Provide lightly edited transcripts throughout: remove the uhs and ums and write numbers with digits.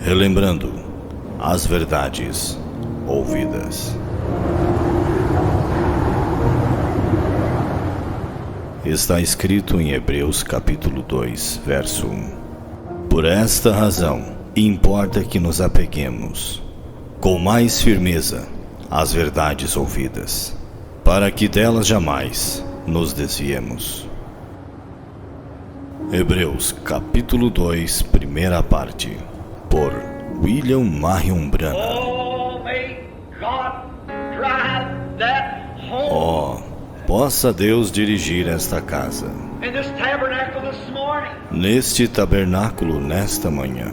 relembrando as verdades ouvidas. Está escrito em Hebreus capítulo 2, verso 1. Por esta razão, importa que nos apeguemos com mais firmeza às verdades ouvidas, para que delas jamais nos desviemos. Hebreus capítulo 2, primeira parte, por William Marion Branham. Possa Deus dirigir esta casa, neste tabernáculo nesta manhã.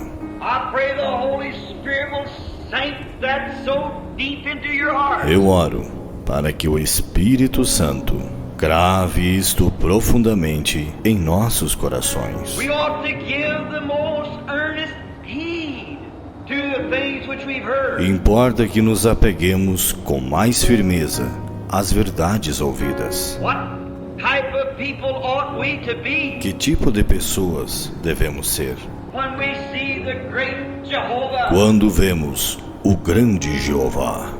Eu oro para que o Espírito Santo grave isto profundamente em nossos corações. Importa que nos apeguemos com mais firmeza às verdades ouvidas. Que tipo de pessoas devemos ser? Quando vemos o grande Jeová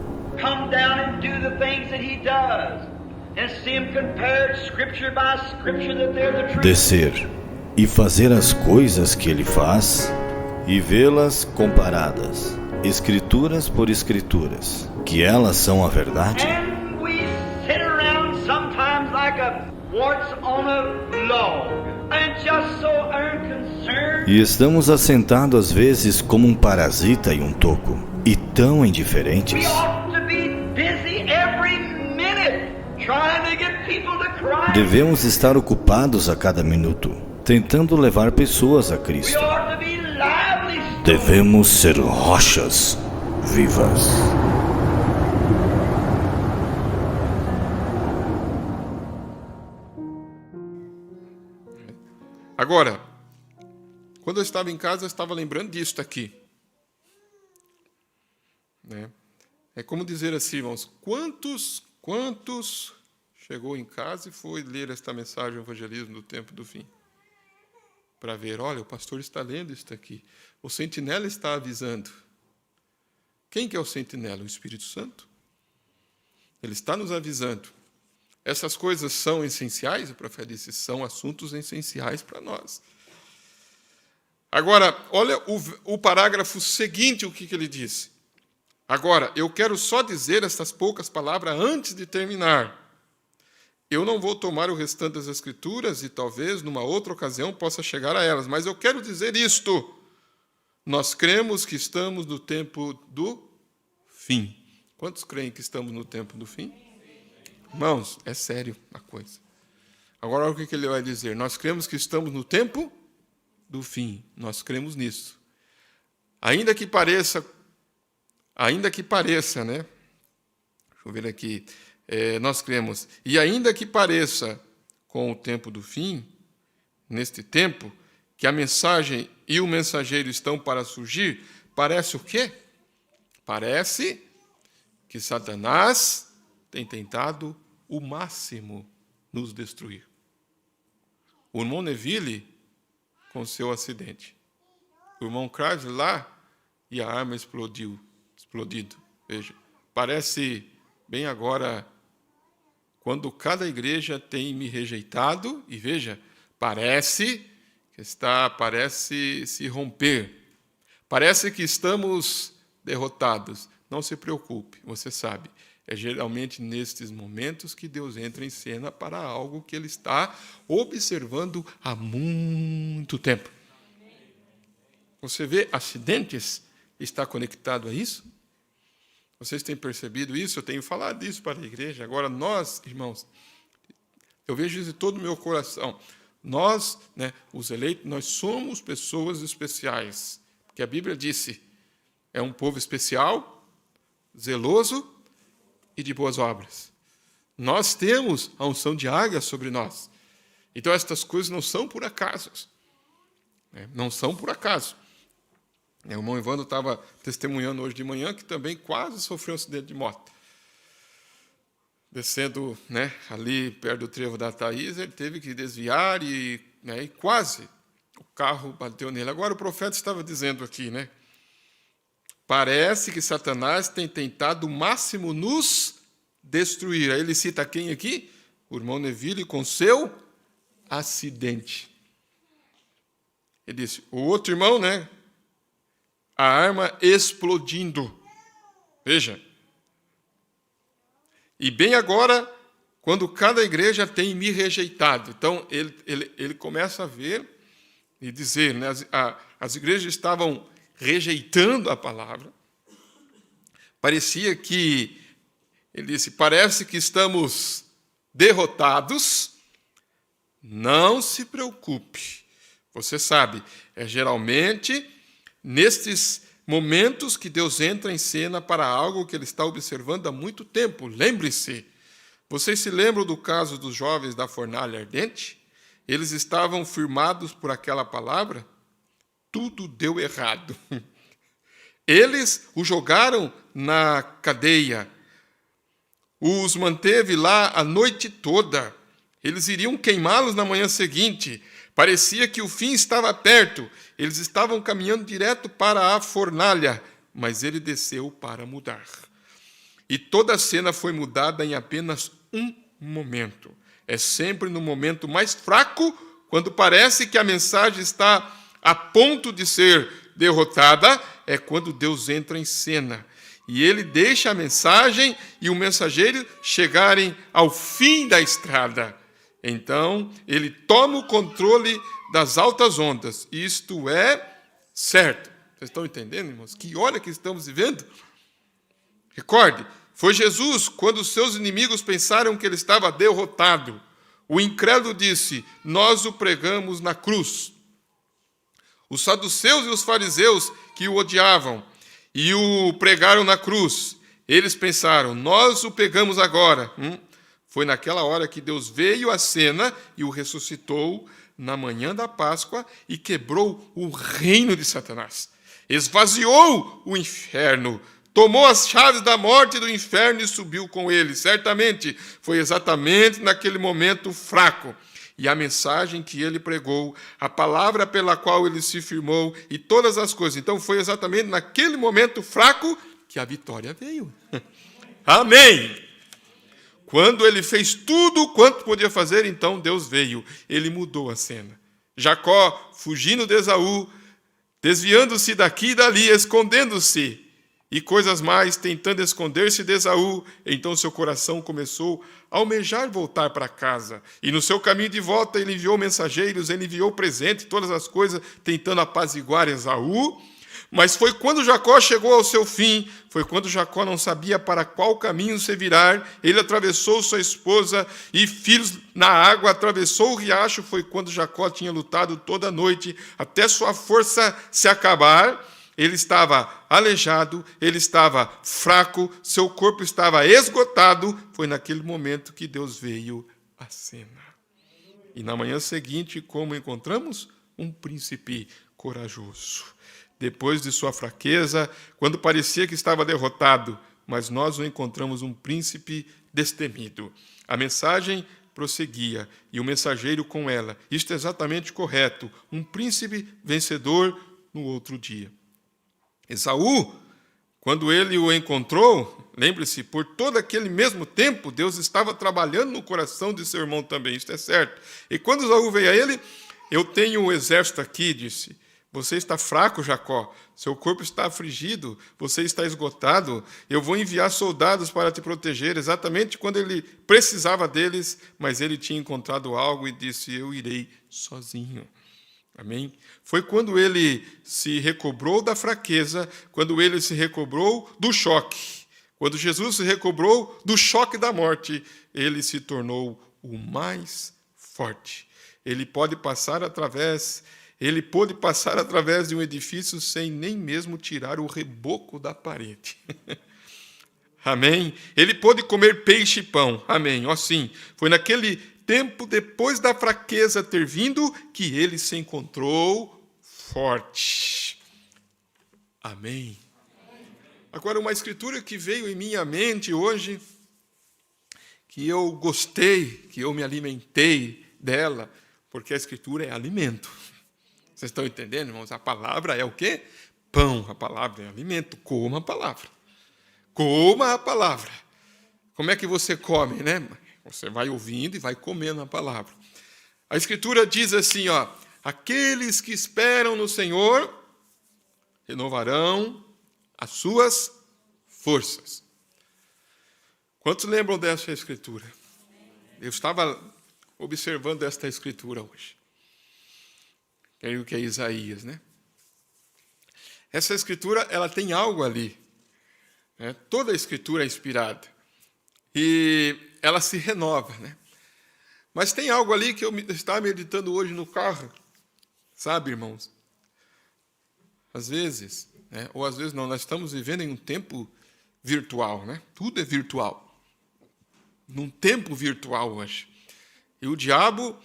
descer e fazer as coisas que ele faz e vê-las comparadas, escrituras por escrituras, que elas são a verdade. E estamos assentados às vezes como um parasita em um toco, e tão indiferentes. Devemos estar ocupados a cada minuto, tentando levar pessoas a Cristo. Devemos ser rochas vivas. Agora, quando eu estava em casa, eu estava lembrando disso aqui. É como dizer assim, irmãos, quantos chegou em casa e foi ler esta mensagem do evangelismo do tempo do fim? Para ver, olha, o pastor está lendo isso aqui. O sentinela está avisando. Quem que é o sentinela? O Espírito Santo. Ele está nos avisando. Essas coisas são essenciais, o profeta disse, são assuntos essenciais para nós. Agora, olha o parágrafo seguinte, o que ele disse. Agora, eu quero só dizer estas poucas palavras antes de terminar. Eu não vou tomar o restante das Escrituras e talvez, numa outra ocasião, possa chegar a elas, mas eu quero dizer isto. Nós cremos que estamos no tempo do fim. Quantos creem que estamos no tempo do fim? Irmãos, é sério a coisa. Agora, olha o que ele vai dizer. Nós cremos que estamos no tempo do fim. Nós cremos nisso. Ainda que pareça, né? Deixa eu ver aqui. Nós cremos. E ainda que pareça, com o tempo do fim, neste tempo, que a mensagem e o mensageiro estão para surgir, parece o quê? Parece que Satanás tem tentado o máximo nos destruir. O irmão Neville, com seu acidente. O irmão Chrysler lá, e a arma explodido. Veja, parece bem agora, quando cada igreja tem me rejeitado, e veja, parece se romper. Parece que estamos derrotados. Não se preocupe, você sabe. É geralmente nestes momentos que Deus entra em cena para algo que Ele está observando há muito tempo. Você vê acidentes, está conectado a isso? Vocês têm percebido isso? Eu tenho falado isso para a igreja. Agora nós, irmãos, eu vejo isso de todo o meu coração. Nós, os eleitos, nós somos pessoas especiais. Porque a Bíblia disse, é um povo especial, zeloso e de boas obras. Nós temos a unção de águia sobre nós. Então, estas coisas não são por acaso. Não são por acaso. O irmão Evandro estava testemunhando hoje de manhã que também quase sofreu um acidente de moto. Descendo ali perto do trevo da Thaís, ele teve que desviar e quase o carro bateu nele. Agora o profeta estava dizendo aqui, parece que Satanás tem tentado o máximo nos destruir. Aí ele cita quem aqui? O irmão Neville com seu acidente. Ele disse, o outro irmão, né? A arma explodindo. Veja. E bem agora, quando cada igreja tem me rejeitado. Então, ele começa a ver e dizer, né? As igrejas estavam rejeitando a palavra. Parecia que, ele disse, parece que estamos derrotados. Não se preocupe. Você sabe, é geralmente nestes momentos que Deus entra em cena para algo que ele está observando há muito tempo. Lembre-se, vocês se lembram do caso dos jovens da fornalha ardente? Eles estavam firmados por aquela palavra? Tudo deu errado. Eles o jogaram na cadeia, os manteve lá a noite toda. Eles iriam queimá-los na manhã seguinte. Parecia que o fim estava perto. Eles estavam caminhando direto para a fornalha, mas ele desceu para mudar. E toda a cena foi mudada em apenas um momento. É sempre no momento mais fraco, quando parece que a mensagem está a ponto de ser derrotada, é quando Deus entra em cena. E ele deixa a mensagem e o mensageiro chegarem ao fim da estrada. Então, ele toma o controle das altas ondas. Isto é certo. Vocês estão entendendo, irmãos? Que hora que estamos vivendo? Recorde, foi Jesus, quando os seus inimigos pensaram que ele estava derrotado. O incrédulo disse, nós o pregamos na cruz. Os saduceus e os fariseus que o odiavam e o pregaram na cruz, eles pensaram, nós o pegamos agora. Foi naquela hora que Deus veio à cena e o ressuscitou na manhã da Páscoa e quebrou o reino de Satanás. Esvaziou o inferno, tomou as chaves da morte e do inferno e subiu com ele. Certamente foi exatamente naquele momento fraco. E a mensagem que ele pregou, a palavra pela qual ele se firmou e todas as coisas. Então foi exatamente naquele momento fraco que a vitória veio. Amém! Quando ele fez tudo quanto podia fazer, então Deus veio. Ele mudou a cena. Jacó fugindo de Esaú, desviando-se daqui e dali, escondendo-se. E coisas mais, tentando esconder-se de Esaú. Então seu coração começou a almejar voltar para casa. E no seu caminho de volta ele enviou mensageiros, ele enviou presente, todas as coisas, tentando apaziguar Esaú. Mas foi quando Jacó chegou ao seu fim, foi quando Jacó não sabia para qual caminho se virar, ele atravessou sua esposa e filhos na água, atravessou o riacho, foi quando Jacó tinha lutado toda a noite, até sua força se acabar. Ele estava aleijado, ele estava fraco, seu corpo estava esgotado. Foi naquele momento que Deus veio à cena. E na manhã seguinte, como encontramos? Um príncipe corajoso. Depois de sua fraqueza, quando parecia que estava derrotado, mas nós o encontramos um príncipe destemido. A mensagem prosseguia, e o mensageiro com ela. Isto é exatamente correto. Um príncipe vencedor no outro dia. Esaú, quando ele o encontrou, lembre-se, por todo aquele mesmo tempo, Deus estava trabalhando no coração de seu irmão também, isto é certo. E quando Esaú veio a ele, eu tenho o exército aqui, disse, você está fraco, Jacó, seu corpo está afligido, você está esgotado, eu vou enviar soldados para te proteger, exatamente quando ele precisava deles, mas ele tinha encontrado algo e disse, eu irei sozinho. Amém? Foi quando ele se recobrou da fraqueza, quando ele se recobrou do choque. Quando Jesus se recobrou do choque da morte, ele se tornou o mais forte. Ele pôde passar através de um edifício sem nem mesmo tirar o reboco da parede. Amém? Ele pôde comer peixe e pão. Amém? Ó, sim. Foi naquele tempo, depois da fraqueza ter vindo, que ele se encontrou forte. Amém? Agora, uma escritura que veio em minha mente hoje, que eu gostei, que eu me alimentei dela, porque a escritura é alimento. Vocês estão entendendo, irmãos? A palavra é o quê? pão, a palavra é alimento. Coma a palavra. Coma a palavra. Como é que você come, né? Você vai ouvindo e vai comendo a palavra. A Escritura diz assim, ó, aqueles que esperam no Senhor renovarão as suas forças. Quantos lembram dessa Escritura? Eu estava observando esta Escritura hoje. Creio que é Isaías, né? Essa Escritura, ela tem algo ali. Né? Toda a Escritura é inspirada. E ela se renova, né? Mas tem algo ali que eu estava meditando hoje no carro. Sabe, irmãos? Às vezes, né? Ou às vezes não, nós estamos vivendo em um tempo virtual, né? Tudo é virtual. Num tempo virtual hoje. E o diabo,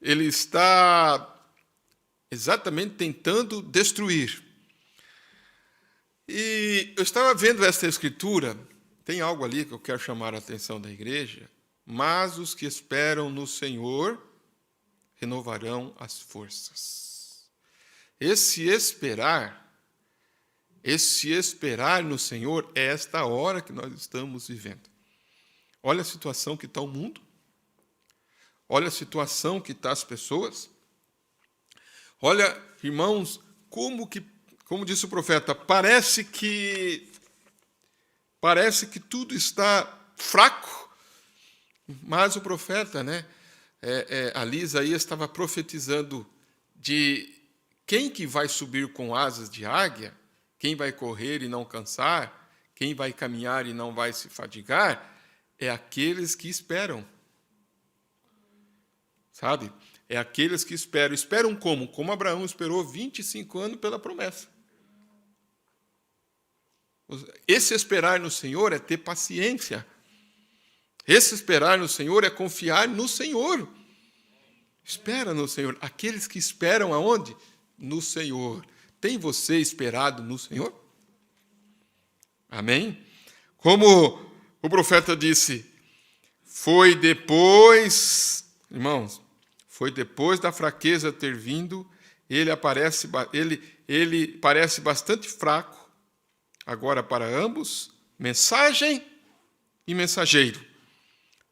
ele está exatamente tentando destruir. E eu estava vendo essa Escritura, tem algo ali que eu quero chamar a atenção da igreja, mas os que esperam no Senhor renovarão as forças. Esse esperar no Senhor é esta hora que nós estamos vivendo. Olha a situação que está o mundo, olha a situação que está as pessoas. Olha, irmãos, como disse o profeta, parece que tudo está fraco, mas o profeta, né, ali Isaías estava profetizando de quem que vai subir com asas de águia, quem vai correr e não cansar, quem vai caminhar e não vai se fadigar, é aqueles que esperam. Sabe? É aqueles que esperam. Esperam como? Como Abraão esperou 25 anos pela promessa. Esse esperar no Senhor é ter paciência. Esse esperar no Senhor é confiar no Senhor. Espera no Senhor. Aqueles que esperam aonde? No Senhor. Tem você esperado no Senhor? Amém? Como o profeta disse, foi depois, irmãos, foi depois da fraqueza ter vindo, ele parece bastante fraco, agora para ambos, mensagem e mensageiro.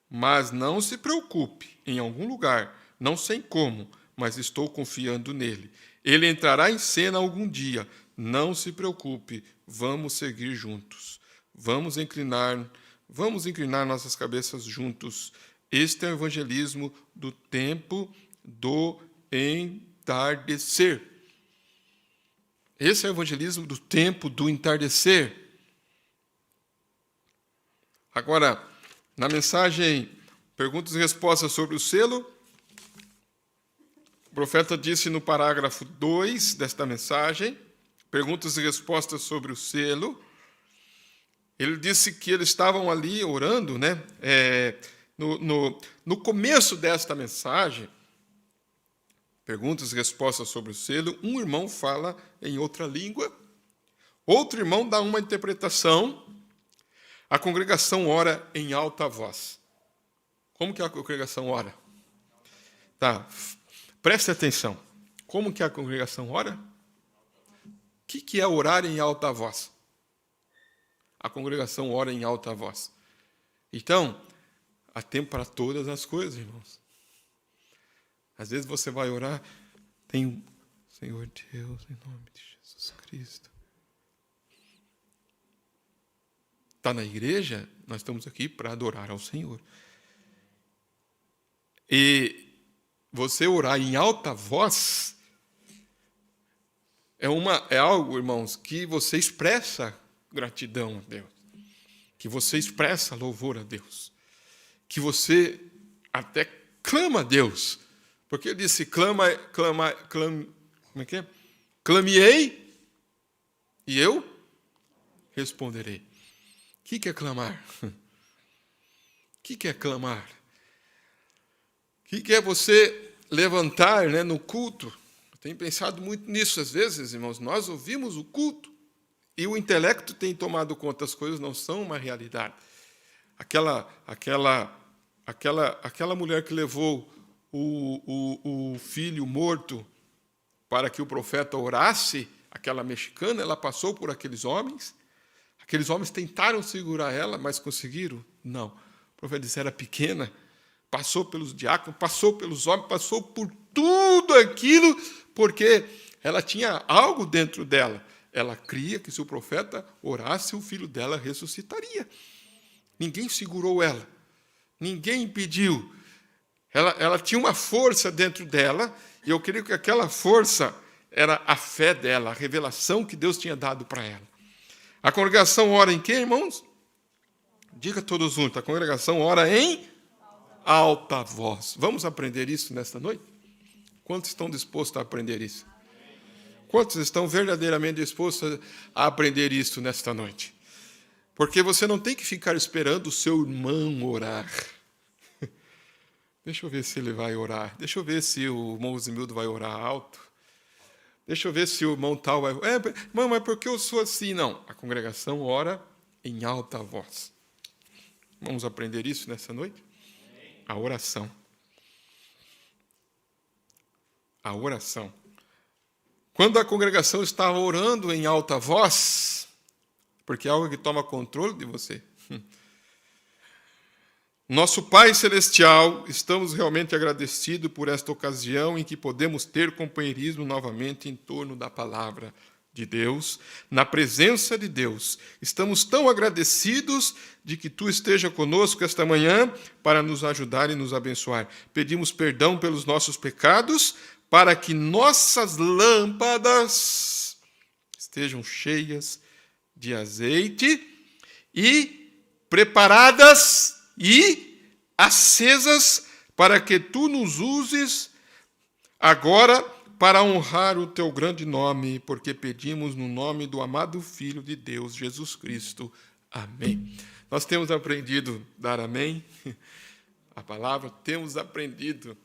Mas não se preocupe, em algum lugar, não sei como, mas estou confiando nele. Ele entrará em cena algum dia, não se preocupe, vamos seguir juntos. Vamos inclinar nossas cabeças juntos. Este é o evangelismo do tempo do entardecer. Esse é o evangelismo do tempo do entardecer. Agora, na mensagem Perguntas e Respostas sobre o selo, o profeta disse no parágrafo 2 desta mensagem, Perguntas e Respostas sobre o selo, ele disse que eles estavam ali orando, né? No começo desta mensagem, Perguntas e Respostas sobre o selo, um irmão fala em outra língua, outro irmão dá uma interpretação, a congregação ora em alta voz. Como que a congregação ora? Tá, preste atenção. Como que a congregação ora? O que é orar em alta voz? A congregação ora em alta voz. Então, há tempo para todas as coisas, irmãos. Às vezes você vai orar, tem um Senhor Deus, em nome de Jesus Cristo. Está na igreja? Nós estamos aqui para adorar ao Senhor. E você orar em alta voz é algo, irmãos, que você expressa gratidão a Deus, que você expressa louvor a Deus, que você até clama a Deus, porque ele disse, como é que é? Clameei e eu responderei. O que é clamar? O que é clamar? O que é você levantar, né, no culto? Eu tenho pensado muito nisso às vezes, irmãos. Nós ouvimos o culto e o intelecto tem tomado conta, as coisas não são uma realidade. Aquela mulher que levou o filho morto para que o profeta orasse, aquela mexicana, ela passou por aqueles homens tentaram segurar ela, mas conseguiram? Não. A profetisa era pequena, passou pelos diáconos, passou pelos homens, passou por tudo aquilo, porque ela tinha algo dentro dela. Ela cria que se o profeta orasse, o filho dela ressuscitaria. Ninguém segurou ela, ninguém impediu. Ela tinha uma força dentro dela, e eu creio que aquela força era a fé dela, a revelação que Deus tinha dado para ela. A congregação ora em quê, irmãos? Diga todos juntos, a congregação ora em alta voz. Vamos aprender isso nesta noite? Quantos estão dispostos a aprender isso? Quantos estão verdadeiramente dispostos a aprender isso nesta noite? Porque você não tem que ficar esperando o seu irmão orar. Deixa eu ver se ele vai orar. Deixa eu ver se o irmão Zimildo vai orar alto. Deixa eu ver se o irmão tal vai... Irmão, mas por que eu sou assim? Não, a congregação ora em alta voz. Vamos aprender isso nessa noite? A oração. A oração. Quando a congregação estava orando em alta voz, porque é algo que toma controle de você. Nosso Pai Celestial, estamos realmente agradecidos por esta ocasião em que podemos ter companheirismo novamente em torno da palavra de Deus, na presença de Deus. Estamos tão agradecidos de que Tu esteja conosco esta manhã para nos ajudar e nos abençoar. Pedimos perdão pelos nossos pecados, para que nossas lâmpadas estejam cheias de azeite e preparadas e acesas para que Tu nos uses agora para honrar o Teu grande nome, porque pedimos no nome do amado Filho de Deus, Jesus Cristo. Amém. Nós temos aprendido a dar amém, a palavra, temos aprendido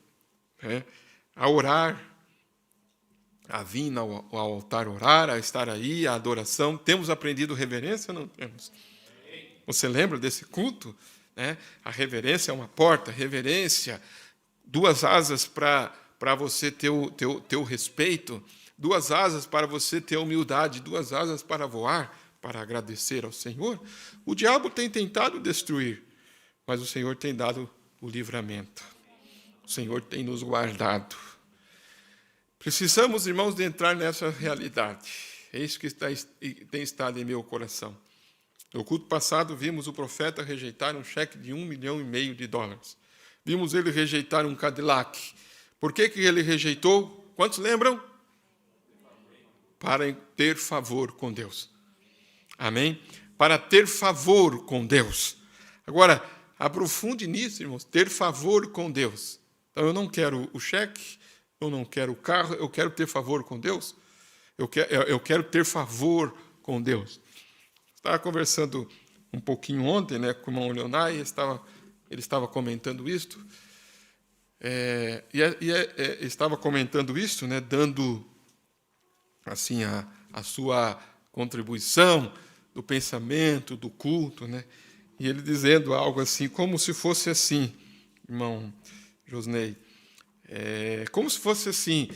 a orar, a vir ao altar orar, a estar aí, a adoração. Temos aprendido reverência ou não temos? Você lembra desse culto? A reverência é uma porta, reverência, duas asas para você ter o respeito, duas asas para você ter humildade, duas asas para voar, para agradecer ao Senhor. O diabo tem tentado destruir, mas o Senhor tem dado o livramento. O Senhor tem nos guardado. Precisamos, irmãos, de entrar nessa realidade. É isso que tem estado em meu coração. No culto passado, vimos o profeta rejeitar um cheque de $1,5 milhão. Vimos ele rejeitar um Cadillac. Por que ele rejeitou? Quantos lembram? Para ter favor com Deus. Amém? Para ter favor com Deus. Agora, aprofunde nisso, irmãos. Ter favor com Deus. Então, eu não quero o cheque, eu não quero o carro, eu quero ter favor com Deus. Eu quero ter favor com Deus. Estava conversando um pouquinho ontem, com o irmão Leonai, ele estava comentando isto. Estava comentando isto, dando assim a sua contribuição do pensamento, do culto, e ele dizendo algo assim, como se fosse assim, irmão Josnei, como se fosse assim,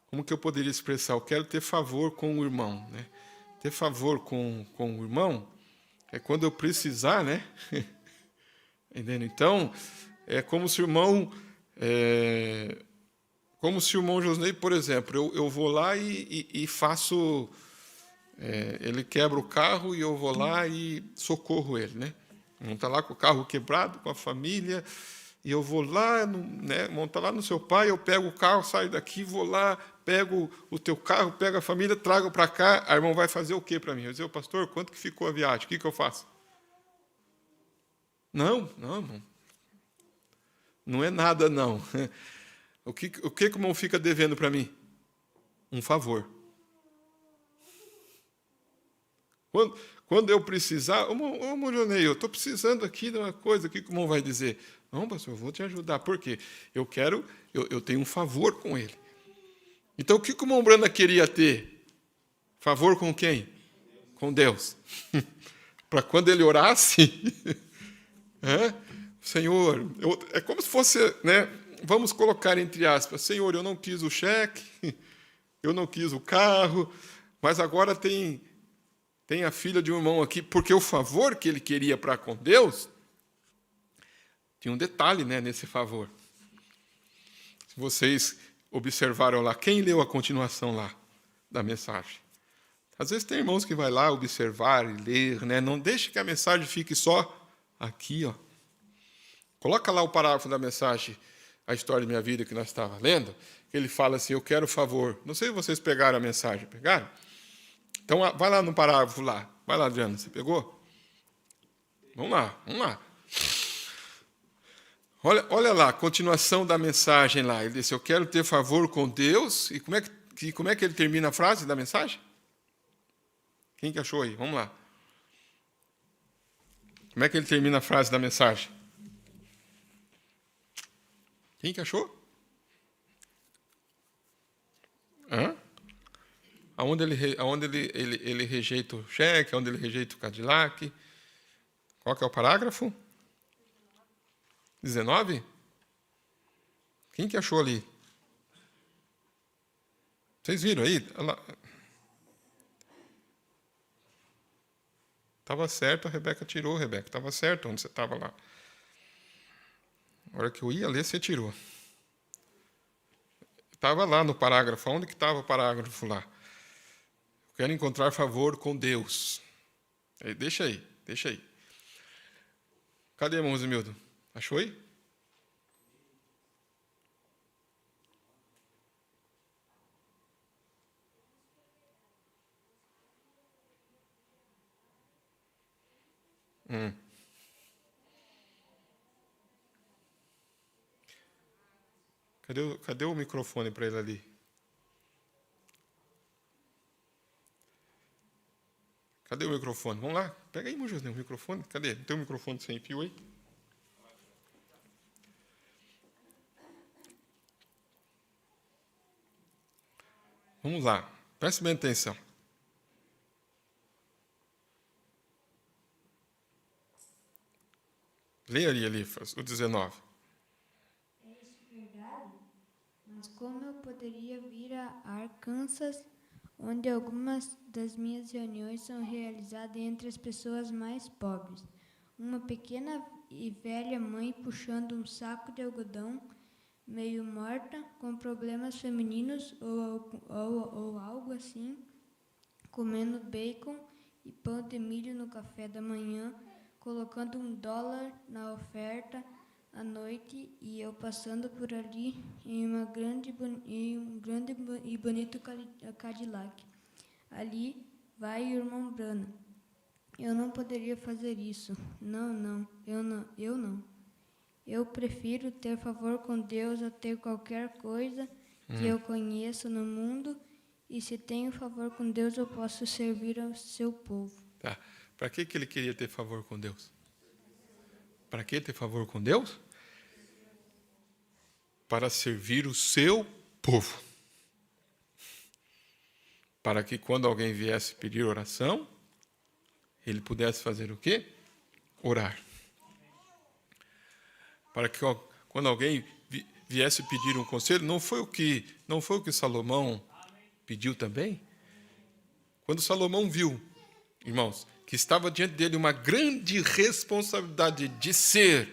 como que eu poderia expressar? Eu quero ter favor com o irmão, Ter favor com o irmão é quando eu precisar, Entendendo? Então, é como se o irmão Josnei, por exemplo, eu vou lá e faço, ele quebra o carro e eu vou lá e socorro ele, Monta lá com o carro quebrado, com a família, e eu vou lá, monta lá no seu pai, eu pego o carro, saio daqui, vou lá, pego o teu carro, pego a família, trago para cá, a irmã vai fazer o quê para mim? Eu digo, pastor, quanto que ficou a viagem? O que eu faço? Não, irmão. Não é nada, não. O que o irmão fica devendo para mim? Um favor. Quando eu precisar, ô Moronei, eu estou precisando aqui de uma coisa, o que o irmão vai dizer? Não, pastor, eu vou te ajudar. Por quê? Eu tenho um favor com ele. Então, o que o irmão Branda queria ter? Favor com quem? Com Deus. Para quando ele orasse, Senhor, é como se fosse, vamos colocar entre aspas, Senhor, eu não quis o cheque, eu não quis o carro, mas agora tem a filha de um irmão aqui, porque o favor que ele queria para com Deus, tinha um detalhe, né, nesse favor. Se vocês observaram lá, quem leu a continuação lá da mensagem? Às vezes tem irmãos que vai lá observar e ler, né? Não deixe que a mensagem fique só aqui, ó. Coloca lá o parágrafo da mensagem, a história de minha vida que nós estávamos lendo, ele fala assim, eu quero favor. Não sei se vocês pegaram a mensagem, pegaram? Então, vai lá no parágrafo lá. Vai lá, Adriana, você pegou? Vamos lá. Olha lá, a continuação da mensagem lá. Ele disse, eu quero ter favor com Deus. E como é que ele termina a frase da mensagem? Quem que achou aí? Vamos lá. Como é que ele termina a frase da mensagem? Quem que achou? Aonde ele rejeita o cheque, aonde ele rejeita o Cadillac. Qual que é o parágrafo? 19? Quem que achou ali? Vocês viram aí? Estava certo, a Rebeca tirou, Rebeca. Estava certo onde você estava lá. Na hora que eu ia ler, você tirou. Estava lá no parágrafo. Onde que estava o parágrafo lá? Eu quero encontrar favor com Deus. Deixa aí. Cadê, irmão Zimildo? Achou aí? Cadê o microfone para ele ali? Cadê o microfone? Vamos lá. Pega aí, José, o microfone. Cadê? Não tem um microfone sem fio aí? Vamos lá. Preste bem atenção. Leia ali, Elifas, o 19. É isso verdade? Mas como eu poderia vir a Arkansas, onde algumas das minhas reuniões são realizadas entre as pessoas mais pobres? Uma pequena e velha mãe puxando um saco de algodão, meio morta, com problemas femininos ou algo assim, comendo bacon e pão de milho no café da manhã, colocando $1 na oferta à noite, e eu passando por ali em um grande e bonito Cadillac. Ali vai o irmão Branham. Eu não poderia fazer isso. Eu não. Eu prefiro ter favor com Deus a ter qualquer coisa que eu conheço no mundo, e se tenho favor com Deus, eu posso servir ao seu povo. Tá. Para que ele queria ter favor com Deus? Para que ter favor com Deus? Para servir o seu povo. Para que quando alguém viesse pedir oração, ele pudesse fazer o quê? Orar. Para que quando alguém viesse pedir um conselho, não foi o que Salomão pediu também? Quando Salomão viu, irmãos, que estava diante dele uma grande responsabilidade de ser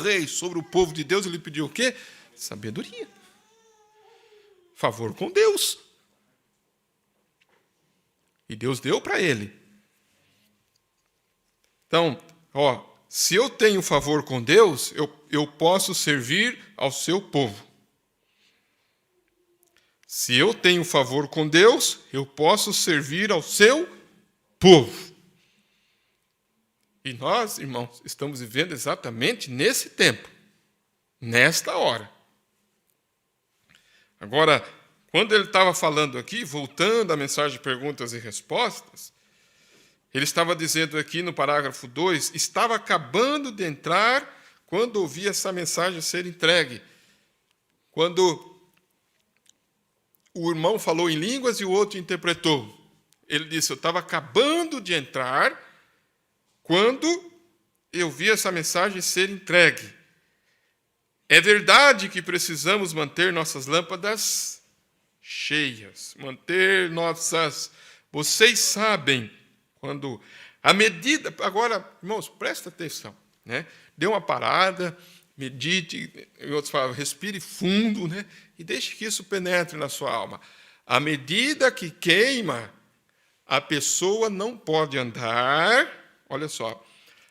rei sobre o povo de Deus, ele pediu o quê? Sabedoria. Favor com Deus. E Deus deu para ele. Então, se eu tenho favor com Deus, eu posso servir ao seu povo. Se eu tenho favor com Deus, eu posso servir ao seu povo. E nós, irmãos, estamos vivendo exatamente nesse tempo, nesta hora. Agora, quando ele estava falando aqui, voltando à mensagem de perguntas e respostas, ele estava dizendo aqui no parágrafo 2, estava acabando de entrar quando ouvi essa mensagem ser entregue. Quando o irmão falou em línguas e o outro interpretou. Ele disse, eu estava acabando de entrar quando eu vi essa mensagem ser entregue. É verdade que precisamos manter nossas lâmpadas cheias. Manter nossas... Vocês sabem quando... A medida... Agora, irmãos, presta atenção, né? Dê uma parada, medite, em outros falam, respire fundo, né? E deixe que isso penetre na sua alma. À medida que queima, a pessoa não pode andar... Olha só.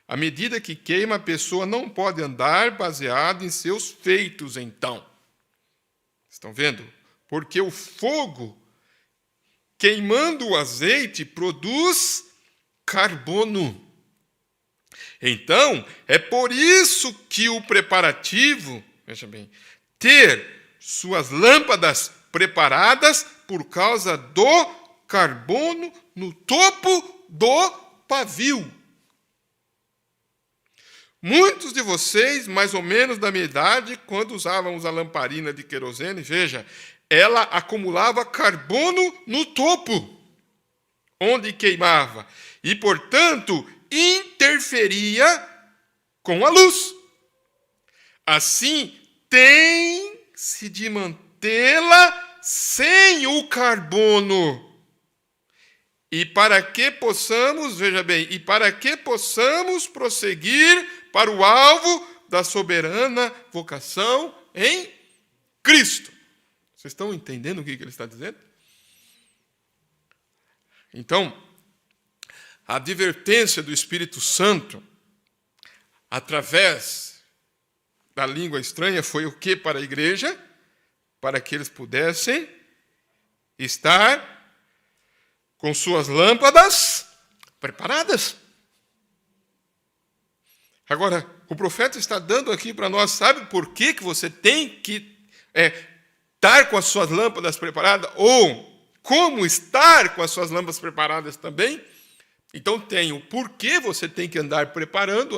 À medida que queima, a pessoa não pode andar baseado em seus feitos, então. Estão vendo? Porque o fogo, queimando o azeite, produz carbono. Então, é por isso que o preparativo, veja bem, ter suas lâmpadas preparadas por causa do carbono no topo do pavio. Muitos de vocês, mais ou menos da minha idade, quando usávamos a lamparina de querosene, veja, ela acumulava carbono no topo, onde queimava, e, portanto, interferia com a luz. Assim, tem-se de mantê-la sem o carbono. E para que possamos, veja bem, e para que possamos prosseguir para o alvo da soberana vocação em Cristo. Vocês estão entendendo o que ele está dizendo? Então, a advertência do Espírito Santo, através da língua estranha, foi o que para a igreja? Para que eles pudessem estar com suas lâmpadas preparadas. Agora, o profeta está dando aqui para nós, sabe por que você tem que estar com as suas lâmpadas preparadas? Ou como estar com as suas lâmpadas preparadas também? Então tem o porquê você tem que andar preparando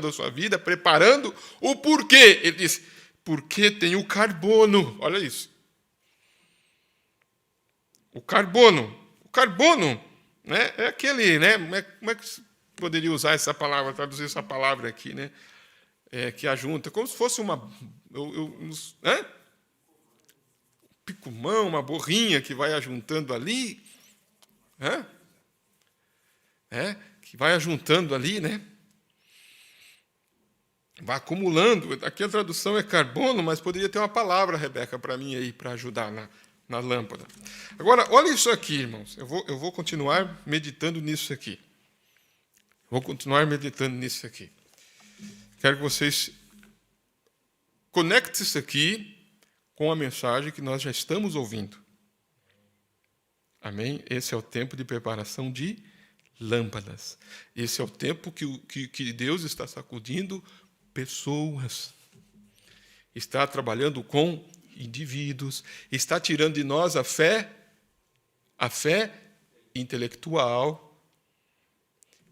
a sua vida, preparando o porquê. Ele diz, porque tem o carbono. Olha isso. O carbono. O carbono, né, é aquele, né, como é que se poderia usar essa palavra, traduzir essa palavra aqui, né? Que ajunta, como se fosse uma picumão, uma borrinha que vai ajuntando ali, que vai ajuntando ali, né? Vai acumulando. Aqui a tradução é carbono, mas poderia ter uma palavra, Rebeca, para mim aí, para ajudar na lâmpada. Agora, olha isso aqui, irmãos. Eu vou continuar meditando nisso aqui. Quero que vocês conectem isso aqui com a mensagem que nós já estamos ouvindo. Amém? Esse é o tempo de preparação de lâmpadas. Esse é o tempo que Deus está sacudindo pessoas. Está trabalhando com indivíduos, está tirando de nós a fé intelectual,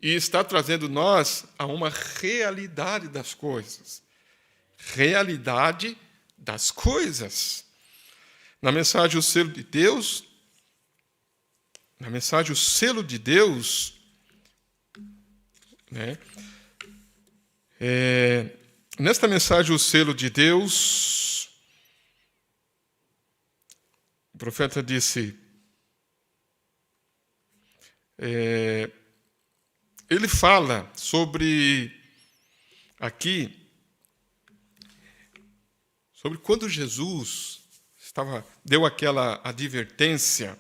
e está trazendo nós a uma realidade das coisas. Realidade das coisas. Na mensagem O Selo de Deus, né? Nesta mensagem O Selo de Deus, o profeta disse, ele fala sobre quando Jesus deu aquela advertência,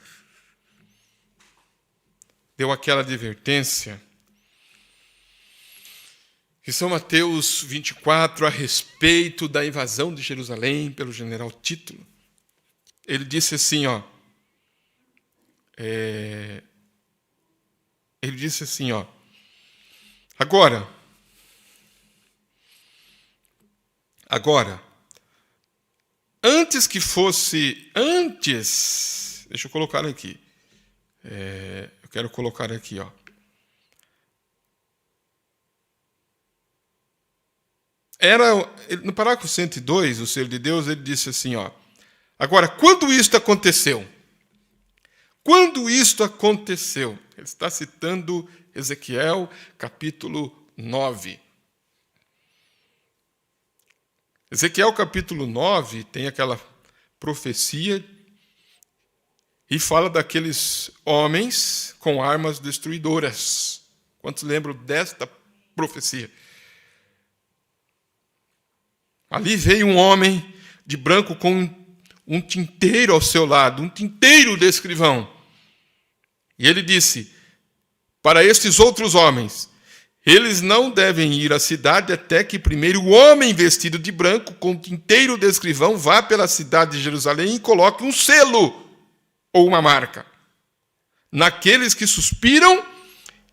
que São Mateus 24, a respeito da invasão de Jerusalém pelo general Tito. Ele disse assim, agora, deixa eu colocar aqui, eu quero colocar aqui, no parágrafo 102, o Selo de Deus, ele disse assim, agora, quando isto aconteceu? Ele está citando Ezequiel, capítulo 9. Ezequiel, capítulo 9, tem aquela profecia E fala daqueles homens com armas destruidoras. Quantos lembram desta profecia? Ali veio um homem de branco com um tinteiro ao seu lado, um tinteiro de escrivão. E ele disse para estes outros homens: eles não devem ir à cidade até que primeiro o homem vestido de branco com tinteiro de escrivão vá pela cidade de Jerusalém e coloque um selo ou uma marca naqueles que suspiram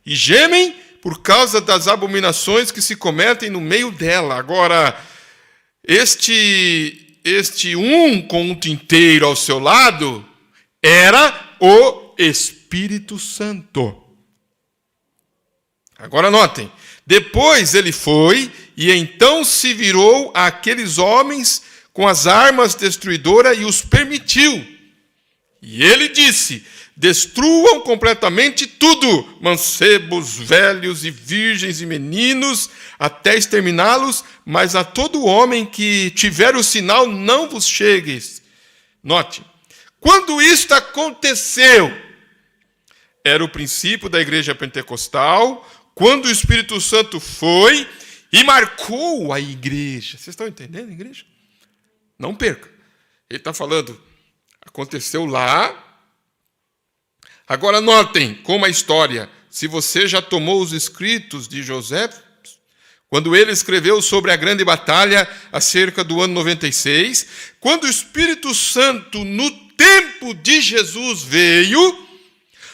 e gemem por causa das abominações que se cometem no meio dela. Agora, este um com um tinteiro ao seu lado era o Espírito Santo. Agora notem, depois ele foi e então se virou àqueles homens com as armas destruidoras e os permitiu. E ele disse: destruam completamente tudo, mancebos, velhos e virgens e meninos, até exterminá-los, mas a todo homem que tiver o sinal não vos chegues. Note, quando isto aconteceu, era o princípio da igreja pentecostal, quando o Espírito Santo foi e marcou a igreja. Vocês estão entendendo, igreja? Não perca. Ele está falando, aconteceu lá. Agora notem como a história, se você já tomou os escritos de José, quando ele escreveu sobre a grande batalha acerca do ano 96, quando o Espírito Santo, no tempo de Jesus, veio,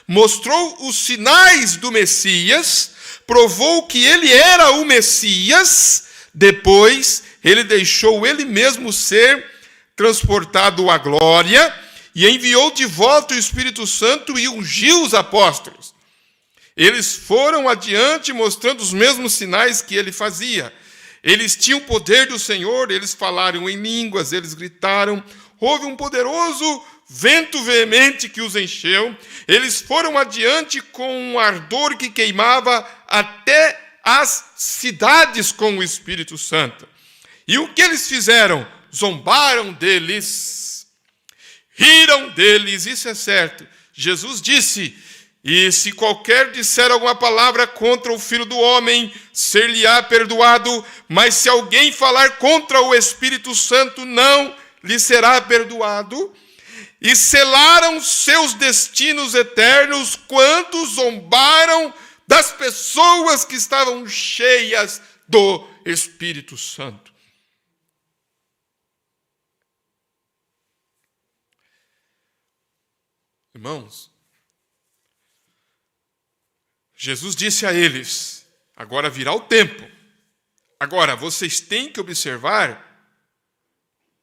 mostrou os sinais do Messias, provou que ele era o Messias, depois ele deixou ele mesmo ser transportado à glória e enviou de volta o Espírito Santo e ungiu os apóstolos. Eles foram adiante mostrando os mesmos sinais que ele fazia. Eles tinham o poder do Senhor, eles falaram em línguas, eles gritaram, houve um poderoso vento veemente que os encheu. Eles foram adiante com um ardor que queimava até as cidades com o Espírito Santo. E o que eles fizeram? Zombaram deles, riram deles, isso é certo. Jesus disse: e se qualquer disser alguma palavra contra o Filho do Homem, ser-lhe-á perdoado, mas se alguém falar contra o Espírito Santo, não lhe será perdoado. E selaram seus destinos eternos quando zombaram das pessoas que estavam cheias do Espírito Santo. Irmãos, Jesus disse a eles: agora virá o tempo. Agora, vocês têm que observar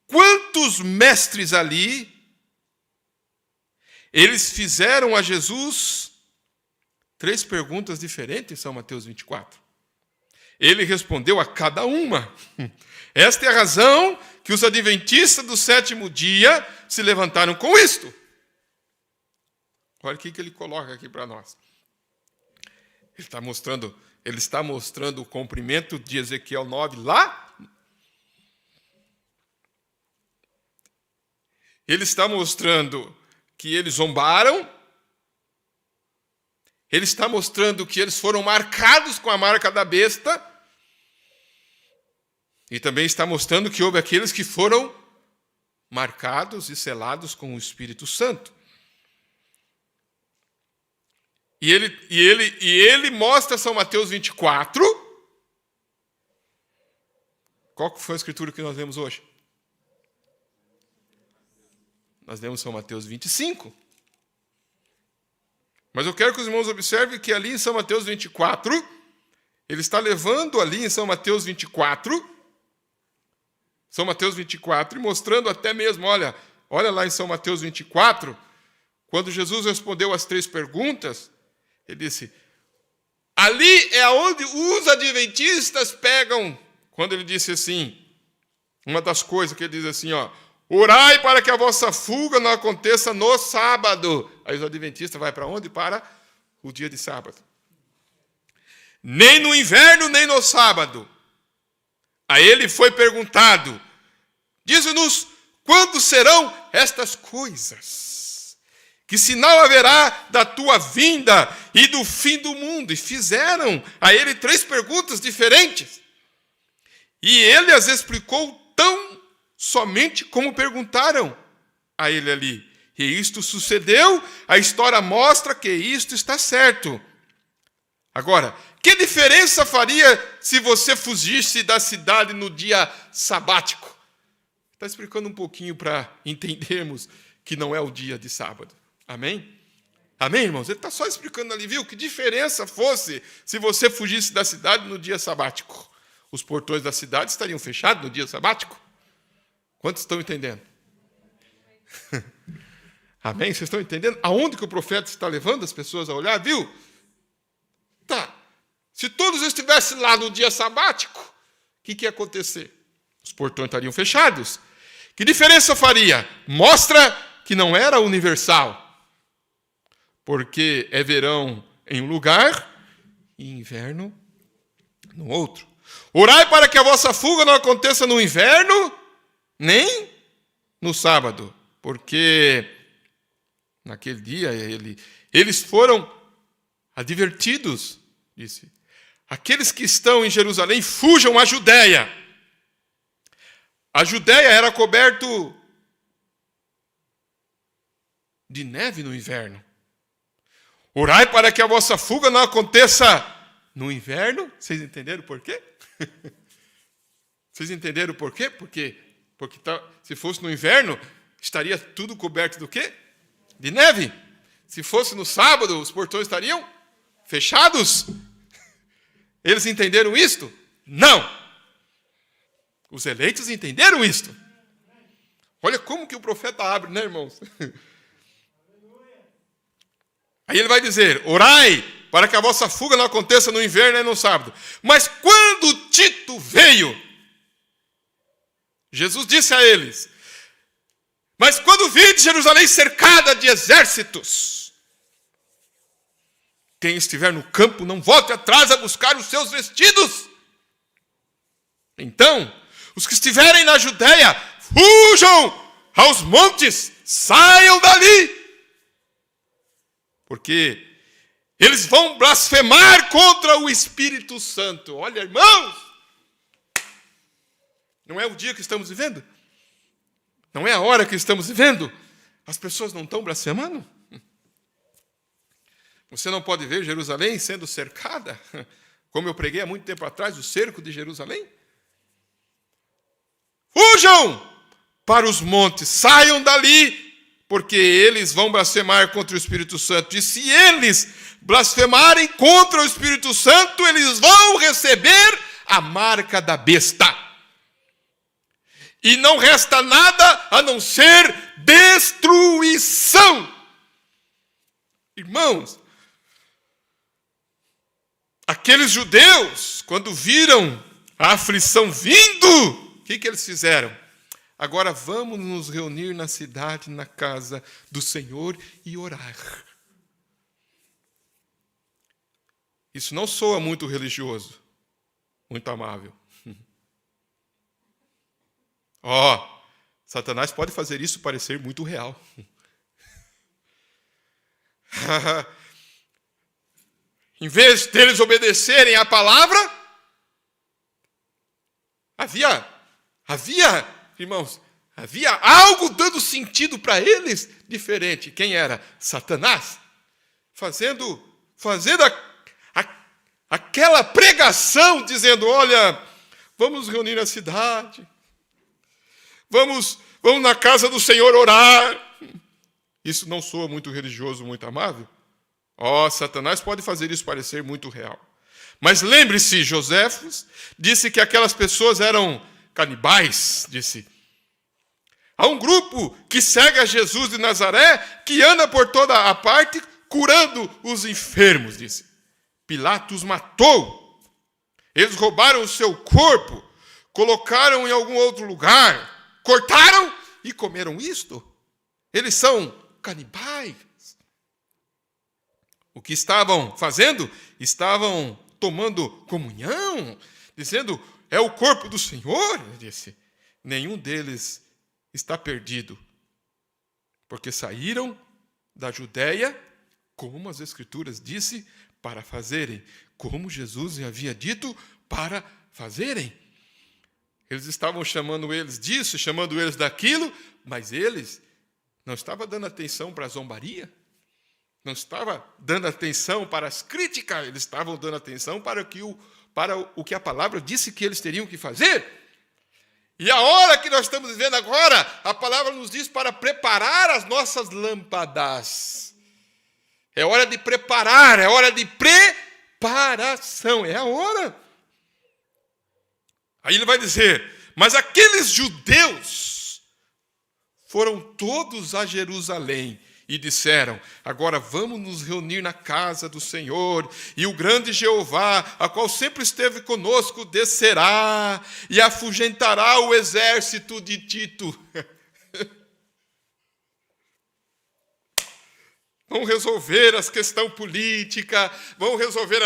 quantos mestres ali, eles fizeram a Jesus 3 perguntas diferentes em São Mateus 24. Ele respondeu a cada uma. Esta é a razão que os adventistas do 7º dia se levantaram com isto. Olha o que ele coloca aqui para nós. Ele está mostrando o cumprimento de Ezequiel 9 lá. Ele está mostrando que eles zombaram. Ele está mostrando que eles foram marcados com a marca da besta. E também está mostrando que houve aqueles que foram marcados e selados com o Espírito Santo. E ele mostra São Mateus 24. Qual foi a escritura que nós lemos hoje? Nós lemos São Mateus 25. Mas eu quero que os irmãos observem que ali em São Mateus 24, ele está levando ali em São Mateus 24, e mostrando até mesmo, olha lá em São Mateus 24, quando Jesus respondeu as 3 perguntas, ele disse, ali é onde os adventistas pegam, quando ele disse assim, uma das coisas que ele diz assim, orai para que a vossa fuga não aconteça no sábado. Aí os adventistas vão para onde? Para o dia de sábado. Nem no inverno, nem no sábado. A ele foi perguntado, dize-nos quando serão estas coisas. Que sinal haverá da tua vinda e do fim do mundo? E fizeram a ele 3 perguntas diferentes. E ele as explicou tão somente como perguntaram a ele ali. E isto sucedeu, a história mostra que isto está certo. Agora, que diferença faria se você fugisse da cidade no dia sabático? Está explicando um pouquinho para entendermos que não é o dia de sábado. Amém? Amém, irmãos? Ele está só explicando ali, viu? Que diferença fosse se você fugisse da cidade no dia sabático? Os portões da cidade estariam fechados no dia sabático? Quantos estão entendendo? Amém? Vocês estão entendendo? Aonde que o profeta está levando as pessoas a olhar, viu? Tá. Se todos estivessem lá no dia sabático, o que ia acontecer? Os portões estariam fechados. Que diferença faria? Mostra que não era universal. Porque é verão em um lugar e inverno no outro. Orai para que a vossa fuga não aconteça no inverno, nem no sábado. Porque naquele dia eles foram advertidos, disse. Aqueles que estão em Jerusalém, fujam à Judéia. A Judéia era coberto de neve no inverno. Orai para que a vossa fuga não aconteça no inverno. Vocês entenderam por quê? Vocês entenderam por quê? Porque se fosse no inverno, estaria tudo coberto do quê? De neve. Se fosse no sábado, os portões estariam fechados. Eles entenderam isto? Não. Os eleitos entenderam isto. Olha como que o profeta abre, né, irmãos? Aí ele vai dizer, orai para que a vossa fuga não aconteça no inverno e no sábado. Mas quando Tito veio, Jesus disse a eles, mas quando vide Jerusalém cercada de exércitos, quem estiver no campo não volte atrás a buscar os seus vestidos. Então, os que estiverem na Judéia, fujam aos montes, saiam dali. Porque eles vão blasfemar contra o Espírito Santo. Olha, irmãos, não é o dia que estamos vivendo? Não é a hora que estamos vivendo? As pessoas não estão blasfemando? Você não pode ver Jerusalém sendo cercada? Como eu preguei há muito tempo atrás, o cerco de Jerusalém? Fujam para os montes, saiam dali, porque eles vão blasfemar contra o Espírito Santo. E se eles blasfemarem contra o Espírito Santo, eles vão receber a marca da besta. E não resta nada a não ser destruição. Irmãos, aqueles judeus, quando viram a aflição vindo, o que eles fizeram? Agora vamos nos reunir na cidade, na casa do Senhor e orar. Isso não soa muito religioso, muito amável. Satanás pode fazer isso parecer muito real. Em vez deles obedecerem à palavra, irmãos, havia algo dando sentido para eles diferente. Quem era? Satanás. Fazendo aquela pregação, dizendo, olha, vamos reunir na cidade, vamos na casa do Senhor orar. Isso não soa muito religioso, muito amável? Satanás pode fazer isso parecer muito real. Mas lembre-se, Joséfos disse que aquelas pessoas eram canibais, disse. Há um grupo que segue a Jesus de Nazaré, que anda por toda a parte, curando os enfermos, disse. Pilatos matou. Eles roubaram o seu corpo, colocaram em algum outro lugar, cortaram e comeram isto. Eles são canibais. O que estavam fazendo? Estavam tomando comunhão, dizendo, é o corpo do Senhor. Ele disse, nenhum deles está perdido, porque saíram da Judéia, como as Escrituras disse, para fazerem, como Jesus havia dito, para fazerem. Eles estavam chamando eles disso, chamando eles daquilo, mas eles não estavam dando atenção para a zombaria, não estavam dando atenção para as críticas, eles estavam dando atenção para o que a palavra disse que eles teriam que fazer. E a hora que nós estamos vivendo agora, a palavra nos diz para preparar as nossas lâmpadas. É hora de preparar, é hora de preparação, é a hora. Aí ele vai dizer, mas aqueles judeus foram todos a Jerusalém e disseram, agora vamos nos reunir na casa do Senhor, e o grande Jeová, a qual sempre esteve conosco, descerá e afugentará o exército de Tito. Vão resolver as questões políticas, vão resolver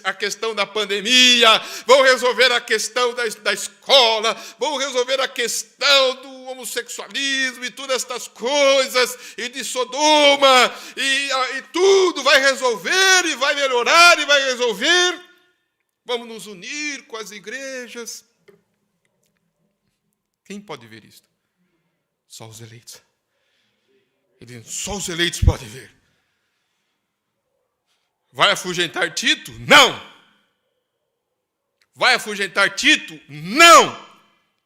a questão da pandemia, vão resolver a questão da escola, vão resolver a questão do homossexualismo e todas estas coisas, e de Sodoma, e tudo vai resolver, e vai melhorar, e vai resolver. Vamos nos unir com as igrejas. Quem pode ver isto? Só os eleitos. Ele diz, só os eleitos podem ver. Vai afugentar Tito? Não! Vai afugentar Tito? Não!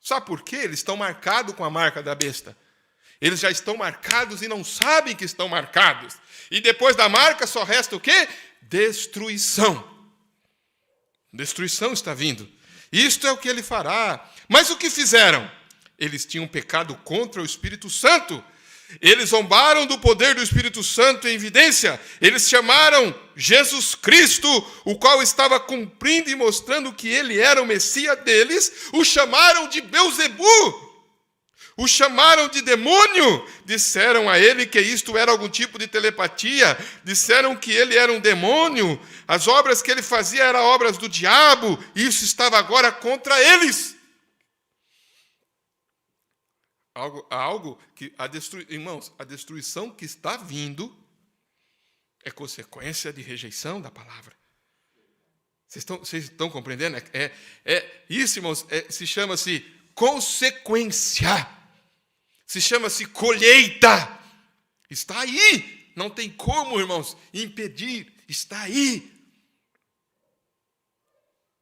Sabe por quê? Eles estão marcados com a marca da besta. Eles já estão marcados e não sabem que estão marcados. E depois da marca só resta o quê? Destruição. Destruição está vindo. Isto é o que ele fará. Mas o que fizeram? Eles tinham pecado contra o Espírito Santo. Eles zombaram do poder do Espírito Santo em evidência. Eles chamaram Jesus Cristo, o qual estava cumprindo e mostrando que ele era o Messias deles, o chamaram de Belzebu, o chamaram de demônio. Disseram a ele que isto era algum tipo de telepatia, disseram que ele era um demônio, as obras que ele fazia eram obras do diabo, e isso estava agora contra eles. Algo que, irmãos, a destruição que está vindo é consequência de rejeição da palavra. Vocês estão compreendendo? Isso, irmãos, se chama-se consequência. Se chama-se colheita. Está aí. Não tem como, irmãos, impedir. Está aí.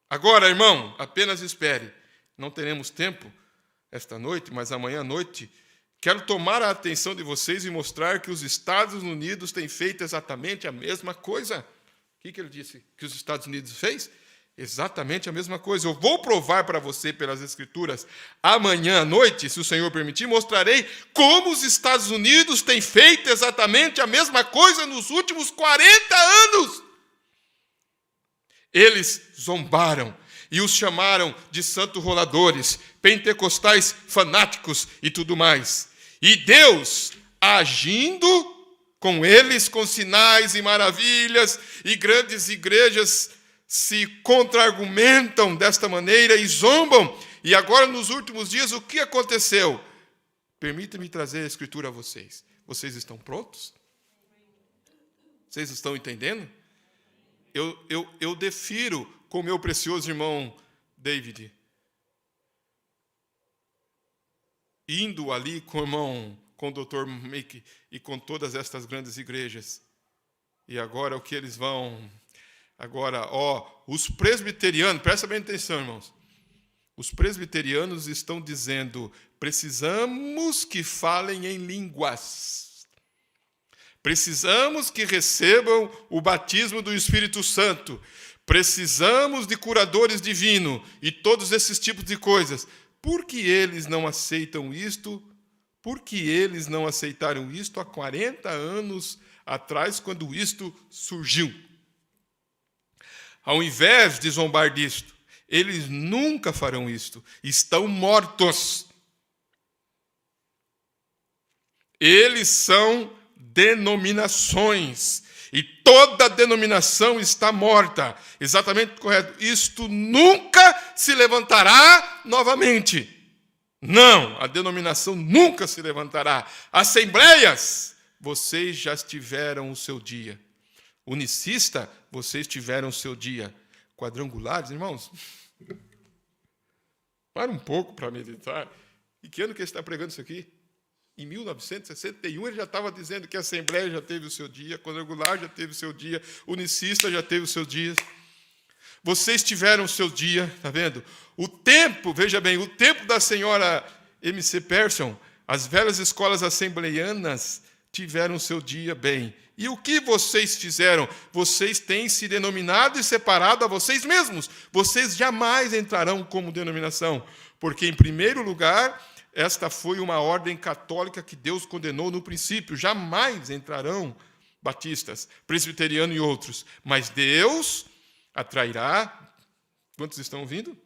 Agora, irmão, apenas espere. Não teremos tempo esta noite, mas amanhã à noite, quero tomar a atenção de vocês e mostrar que os Estados Unidos têm feito exatamente a mesma coisa. O que ele disse que os Estados Unidos fez? Exatamente a mesma coisa. Eu vou provar para você pelas Escrituras amanhã à noite, se o Senhor permitir, mostrarei como os Estados Unidos têm feito exatamente a mesma coisa nos últimos 40 anos. Eles zombaram e os chamaram de santos roladores, pentecostais fanáticos e tudo mais. E Deus, agindo com eles, com sinais e maravilhas, e grandes igrejas se contra-argumentam desta maneira e zombam. E agora, nos últimos dias, o que aconteceu? Permita-me trazer a Escritura a vocês. Vocês estão prontos? Vocês estão entendendo? Eu defiro com o meu precioso irmão David, indo ali com o irmão, com o Dr. Make e com todas estas grandes igrejas. E agora o que eles vão... Agora, os presbiterianos, presta bem atenção, irmãos. Os presbiterianos estão dizendo, precisamos que falem em línguas. Precisamos que recebam o batismo do Espírito Santo. Precisamos de curadores divinos e todos esses tipos de coisas. Por que eles não aceitam isto? Por que eles não aceitaram isto há 40 anos atrás, quando isto surgiu? Ao invés de zombar disto, eles nunca farão isto. Estão mortos. Eles são denominações. E toda denominação está morta. Exatamente correto. Isto nunca se levantará novamente. Não, a denominação nunca se levantará. Assembleias vocês já tiveram o seu dia. Unicista, vocês tiveram o seu dia. Quadrangulares, irmãos, para um pouco para meditar. E que ano que ele está pregando isso aqui? Em 1961 ele já estava dizendo que a Assembleia já teve o seu dia, Quadrangular já teve o seu dia, Unicista já teve os seus dias. Vocês tiveram o seu dia, está vendo? O tempo, veja bem, o tempo da senhora M.C. Persson, as velhas escolas assembleianas tiveram o seu dia bem. E o que vocês fizeram? Vocês têm se denominado e separado a vocês mesmos. Vocês jamais entrarão como denominação, porque, em primeiro lugar, esta foi uma ordem católica que Deus condenou no princípio. Jamais entrarão batistas, presbiterianos e outros. Mas Deus atrairá, quantos estão ouvindo?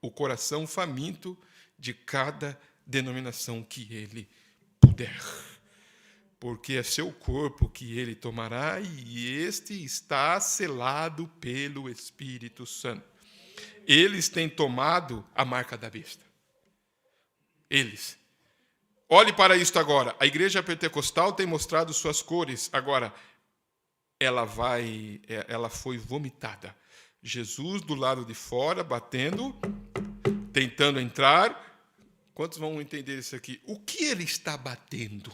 O coração faminto de cada denominação que ele puder. Porque é seu corpo que ele tomará, e este está selado pelo Espírito Santo. Eles têm tomado a marca da besta. Eles. Olhe para isto agora. A igreja pentecostal tem mostrado suas cores. Agora, ela foi vomitada. Jesus do lado de fora, batendo, tentando entrar. Quantos vão entender isso aqui? O que ele está batendo?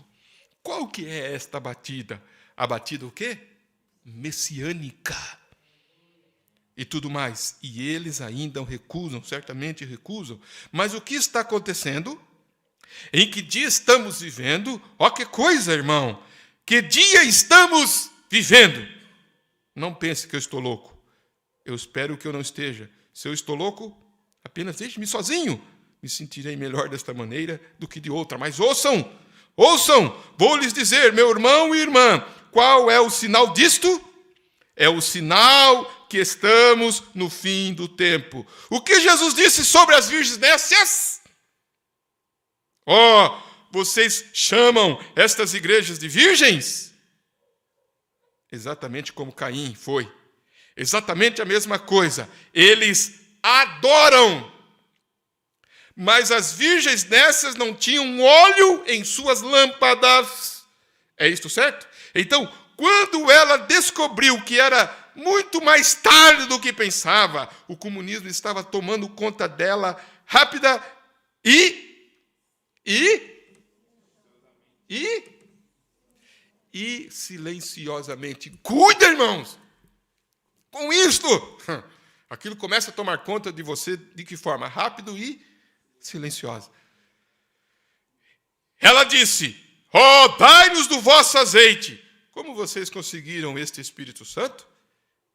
Qual que é esta batida? A batida o quê? Messiânica. E tudo mais. E eles ainda recusam, certamente recusam. Mas o que está acontecendo? Em que dia estamos vivendo? Ó, que coisa, irmão! Que dia estamos vivendo? Não pense que eu estou louco. Eu espero que eu não esteja. Se eu estou louco, apenas deixe-me sozinho. Me sentirei melhor desta maneira do que de outra. Mas ouçam! Ouçam, vou lhes dizer, meu irmão e irmã, qual é o sinal disto? É o sinal que estamos no fim do tempo. O que Jesus disse sobre as virgens nécias? Vocês chamam estas igrejas de virgens? Exatamente como Caim foi. Exatamente a mesma coisa. Eles adoram. Mas as virgens nécias não tinham óleo em suas lâmpadas. É isto certo? Então, quando ela descobriu que era muito mais tarde do que pensava, o comunismo estava tomando conta dela rápida e silenciosamente. Cuida, irmãos, com isto. Aquilo começa a tomar conta de você de que forma? Rápido e silenciosa. Ela disse: dai-nos do vosso azeite. Como vocês conseguiram este Espírito Santo?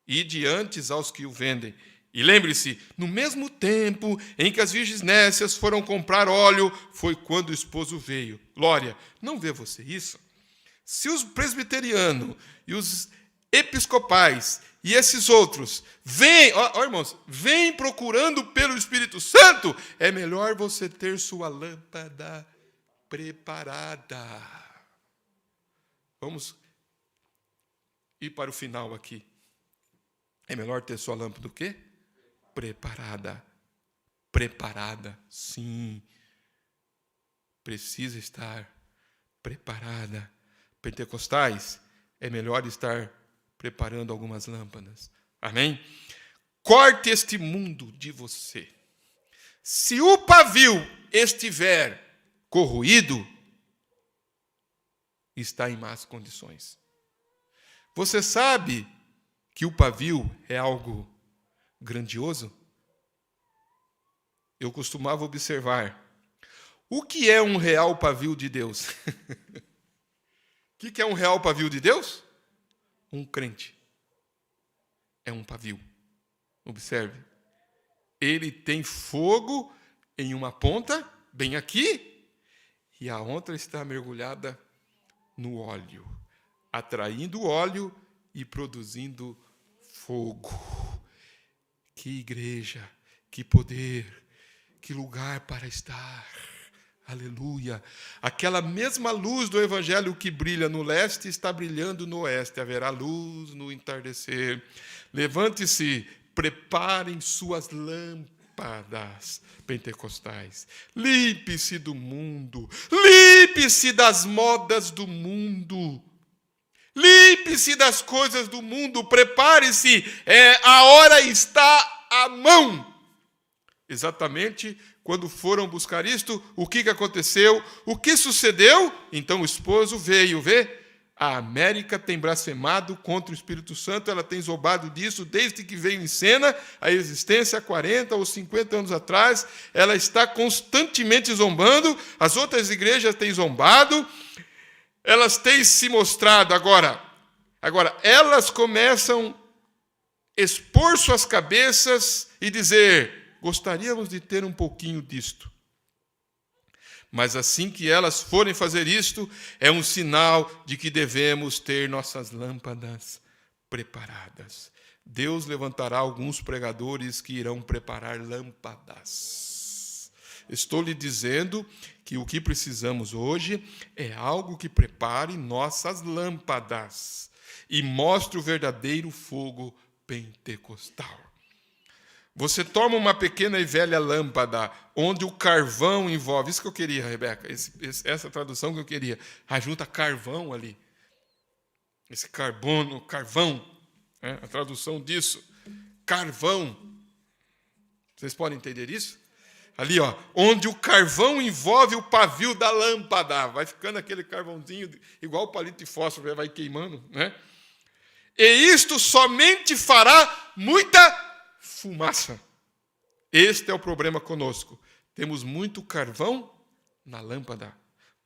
Ide antes aos que o vendem. E lembre-se, no mesmo tempo em que as virgens nécias foram comprar óleo, foi quando o esposo veio. Glória, não vê você isso? Se os presbiterianos e os episcopais e esses outros vêm, irmãos, vêm procurando pelo Espírito Santo, é melhor você ter sua lâmpada preparada. Vamos ir para o final aqui. É melhor ter sua lâmpada o quê? Preparada. Preparada, sim. Precisa estar preparada. Pentecostais, é melhor estar preparando algumas lâmpadas. Amém? Corte este mundo de você. Se o pavio estiver corroído, está em más condições. Você sabe que o pavio é algo grandioso? Eu costumava observar. O que é um real pavio de Deus? O que é um real pavio de Deus? Um crente. É um pavio. Observe. Ele tem fogo em uma ponta, bem aqui, e a outra está mergulhada no óleo, atraindo óleo e produzindo fogo. Que igreja, que poder, que lugar para estar. Aleluia. Aquela mesma luz do evangelho que brilha no leste está brilhando no oeste. Haverá luz no entardecer. Levante-se, preparem suas lâmpadas. lâmpadas pentecostais. Limpe-se do mundo. Limpe-se das modas do mundo. Limpe-se das coisas do mundo. Prepare-se. A hora está à mão. Exatamente quando foram buscar isto, o que aconteceu? O que sucedeu? Então o esposo veio ver. A América tem blasfemado contra o Espírito Santo, ela tem zombado disso desde que veio em cena a existência há 40 ou 50 anos atrás. Ela está constantemente zombando, as outras igrejas têm zombado, elas têm se mostrado agora elas começam a expor suas cabeças e dizer: gostaríamos de ter um pouquinho disto. Mas assim que elas forem fazer isto, é um sinal de que devemos ter nossas lâmpadas preparadas. Deus levantará alguns pregadores que irão preparar lâmpadas. Estou lhe dizendo que o que precisamos hoje é algo que prepare nossas lâmpadas e mostre o verdadeiro fogo pentecostal. Você toma uma pequena e velha lâmpada, onde o carvão envolve. Isso que eu queria, Rebeca, essa tradução que eu queria. Junta carvão ali. Esse carvão, a tradução disso. Carvão. Vocês podem entender isso? Ali, onde o carvão envolve o pavio da lâmpada. Vai ficando aquele carvãozinho, igual o palito de fósforo, vai queimando, né? E isto somente fará muita fumaça. Este é o problema conosco. Temos muito carvão na lâmpada.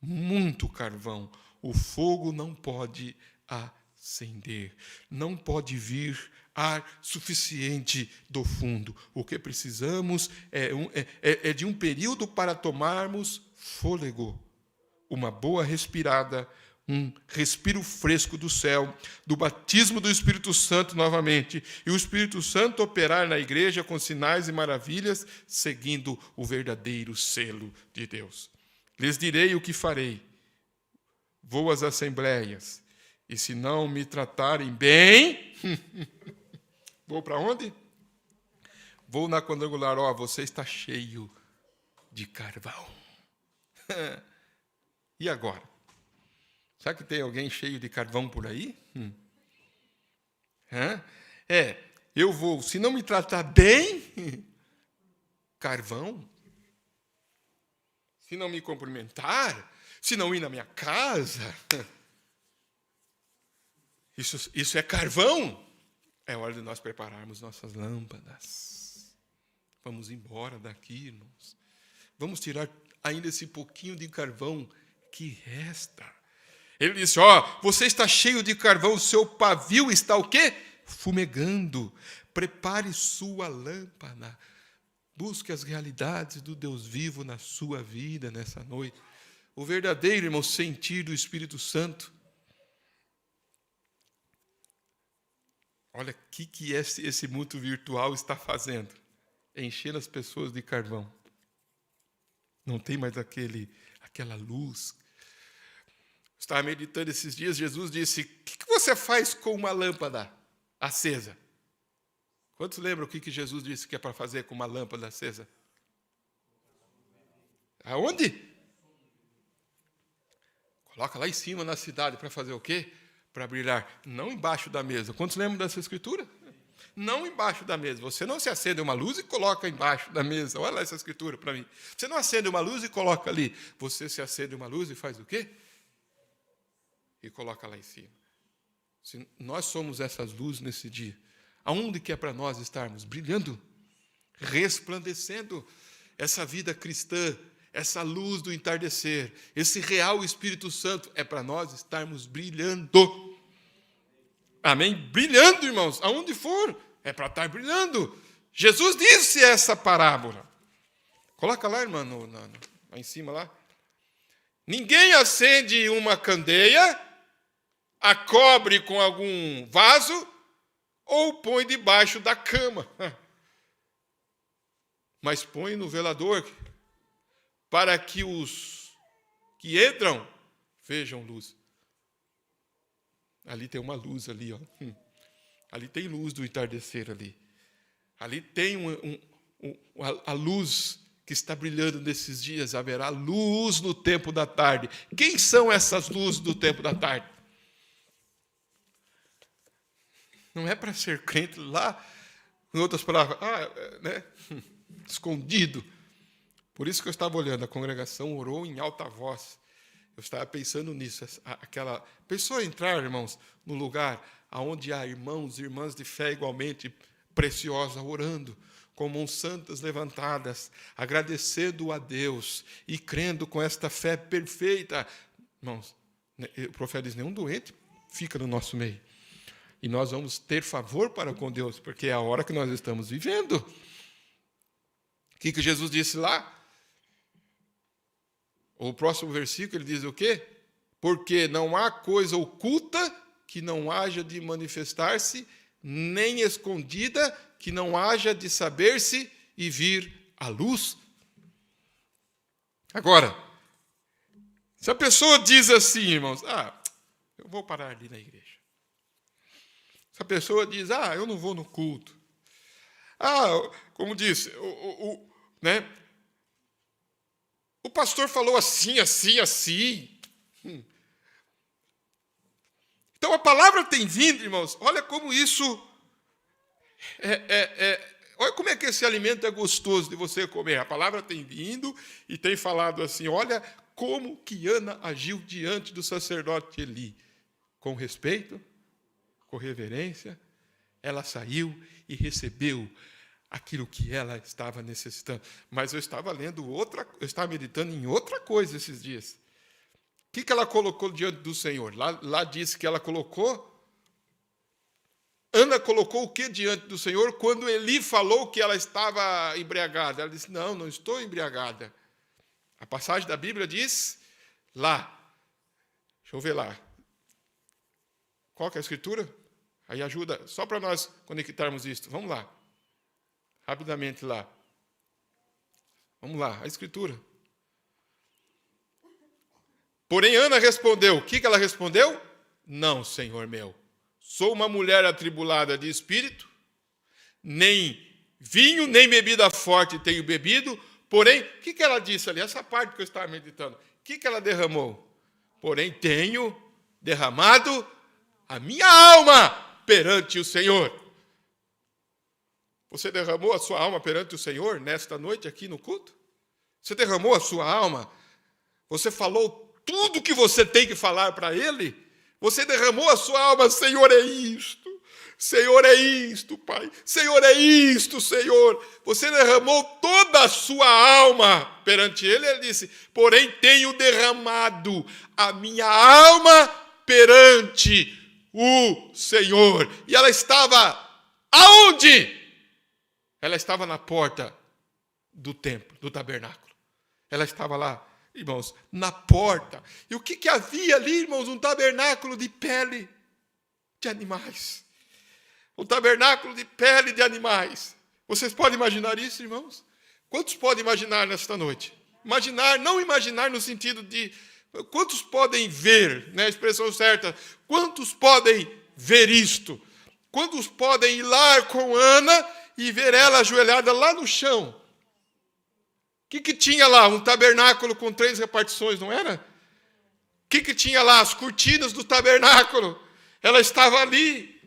Muito carvão. O fogo não pode acender. Não pode vir ar suficiente do fundo. O que precisamos é de um período para tomarmos fôlego. Uma boa respirada, um respiro fresco do céu, do batismo do Espírito Santo novamente, e o Espírito Santo operar na igreja com sinais e maravilhas, seguindo o verdadeiro selo de Deus. Lhes direi o que farei. Vou às assembleias, e se não me tratarem bem, vou para onde? Vou na quadrangular. Você está cheio de carvão. E agora? Será que tem alguém cheio de carvão por aí? Eu vou, se não me tratar bem, carvão. Se não me cumprimentar, se não ir na minha casa, isso é carvão. É hora de nós prepararmos nossas lâmpadas. Vamos embora daqui, irmãos. Vamos tirar ainda esse pouquinho de carvão que resta. Ele disse, você está cheio de carvão, o seu pavio está o quê? Fumegando. Prepare sua lâmpada. Busque as realidades do Deus vivo na sua vida nessa noite. O verdadeiro, irmão, sentir do Espírito Santo. Olha o que esse mundo virtual está fazendo. Encher as pessoas de carvão. Não tem mais aquela luz. Estava meditando esses dias, Jesus disse, o que você faz com uma lâmpada acesa? Quantos lembram o que Jesus disse que é para fazer com uma lâmpada acesa? Aonde? Coloca lá em cima na cidade para fazer o quê? Para brilhar. Não embaixo da mesa. Quantos lembram dessa escritura? Não embaixo da mesa. Você não se acende uma luz e coloca embaixo da mesa. Olha lá essa escritura para mim. Você não acende uma luz e coloca ali. Você se acende uma luz e faz o quê? E coloca lá em cima. Se nós somos essas luzes nesse dia, aonde que é para nós estarmos? Brilhando, resplandecendo essa vida cristã, essa luz do entardecer, esse real Espírito Santo, é para nós estarmos brilhando. Amém? Brilhando, irmãos, aonde for, é para estar brilhando. Jesus disse essa parábola. Coloca lá, irmão, lá em cima, lá. Ninguém acende uma candeia, a cobre com algum vaso ou põe debaixo da cama. Mas põe no velador para que os que entram vejam luz. Ali tem uma luz ali, ó. Ali tem luz do entardecer ali. Ali tem a luz que está brilhando nesses dias, haverá luz no tempo da tarde. Quem são essas luzes do tempo da tarde? Não é para ser crente lá, em outras palavras, escondido. Por isso que eu estava olhando, a congregação orou em alta voz. Eu estava pensando nisso, aquela pessoa entrar, irmãos, no lugar onde há irmãos e irmãs de fé igualmente preciosa, orando, com mãos santas levantadas, agradecendo a Deus e crendo com esta fé perfeita. Irmãos, o profeta diz, nenhum doente fica no nosso meio. E nós vamos ter favor para com Deus, porque é a hora que nós estamos vivendo. O que Jesus disse lá? O próximo versículo, ele diz o quê? Porque não há coisa oculta que não haja de manifestar-se, nem escondida que não haja de saber-se e vir à luz. Agora, se a pessoa diz assim, irmãos, eu vou parar ali na igreja. Se a pessoa diz, eu não vou no culto. Como disse, o pastor falou assim, assim, assim. Então a palavra tem vindo, irmãos, olha como isso olha como é que esse alimento é gostoso de você comer. A palavra tem vindo e tem falado assim, olha como que Ana agiu diante do sacerdote Eli. Com respeito, com reverência, ela saiu e recebeu aquilo que ela estava necessitando. Mas eu estava eu estava meditando em outra coisa esses dias. O que ela colocou diante do Senhor? Lá diz que ela colocou. Ana colocou o que diante do Senhor quando Eli falou que ela estava embriagada? Ela disse, não estou embriagada. A passagem da Bíblia diz lá. Deixa eu ver lá. Qual que é a escritura? Aí ajuda, só para nós conectarmos isso. Vamos lá. Rapidamente lá. Vamos lá, a escritura. Porém, Ana respondeu. O que ela respondeu? Não, Senhor meu. Sou uma mulher atribulada de espírito, nem vinho, nem bebida forte tenho bebido. Porém, o que ela disse ali? Essa parte que eu estava meditando. O que ela derramou? Porém, tenho derramado a minha alma perante o Senhor. Você derramou a sua alma perante o Senhor nesta noite aqui no culto? Você derramou a sua alma? Você falou tudo que você tem que falar para Ele? Você derramou a sua alma, Senhor, é isto. Senhor, é isto, Pai. Senhor, é isto, Senhor. Você derramou toda a sua alma perante Ele. Ele disse, porém tenho derramado a minha alma perante o Senhor. E ela estava aonde? Ela estava na porta do templo, do tabernáculo. Ela estava lá, irmãos, na porta. E o que havia ali, irmãos? Um tabernáculo de pele de animais. Um tabernáculo de pele de animais. Vocês podem imaginar isso, irmãos? Quantos podem imaginar nesta noite? Imaginar, não imaginar no sentido de... Quantos podem ver, né, a expressão certa? Quantos podem ver isto? Quantos podem ir lá com Ana e ver ela ajoelhada lá no chão? O que tinha lá? Um tabernáculo com 3 repartições, não era? O que tinha lá? As cortinas do tabernáculo. Ela estava ali.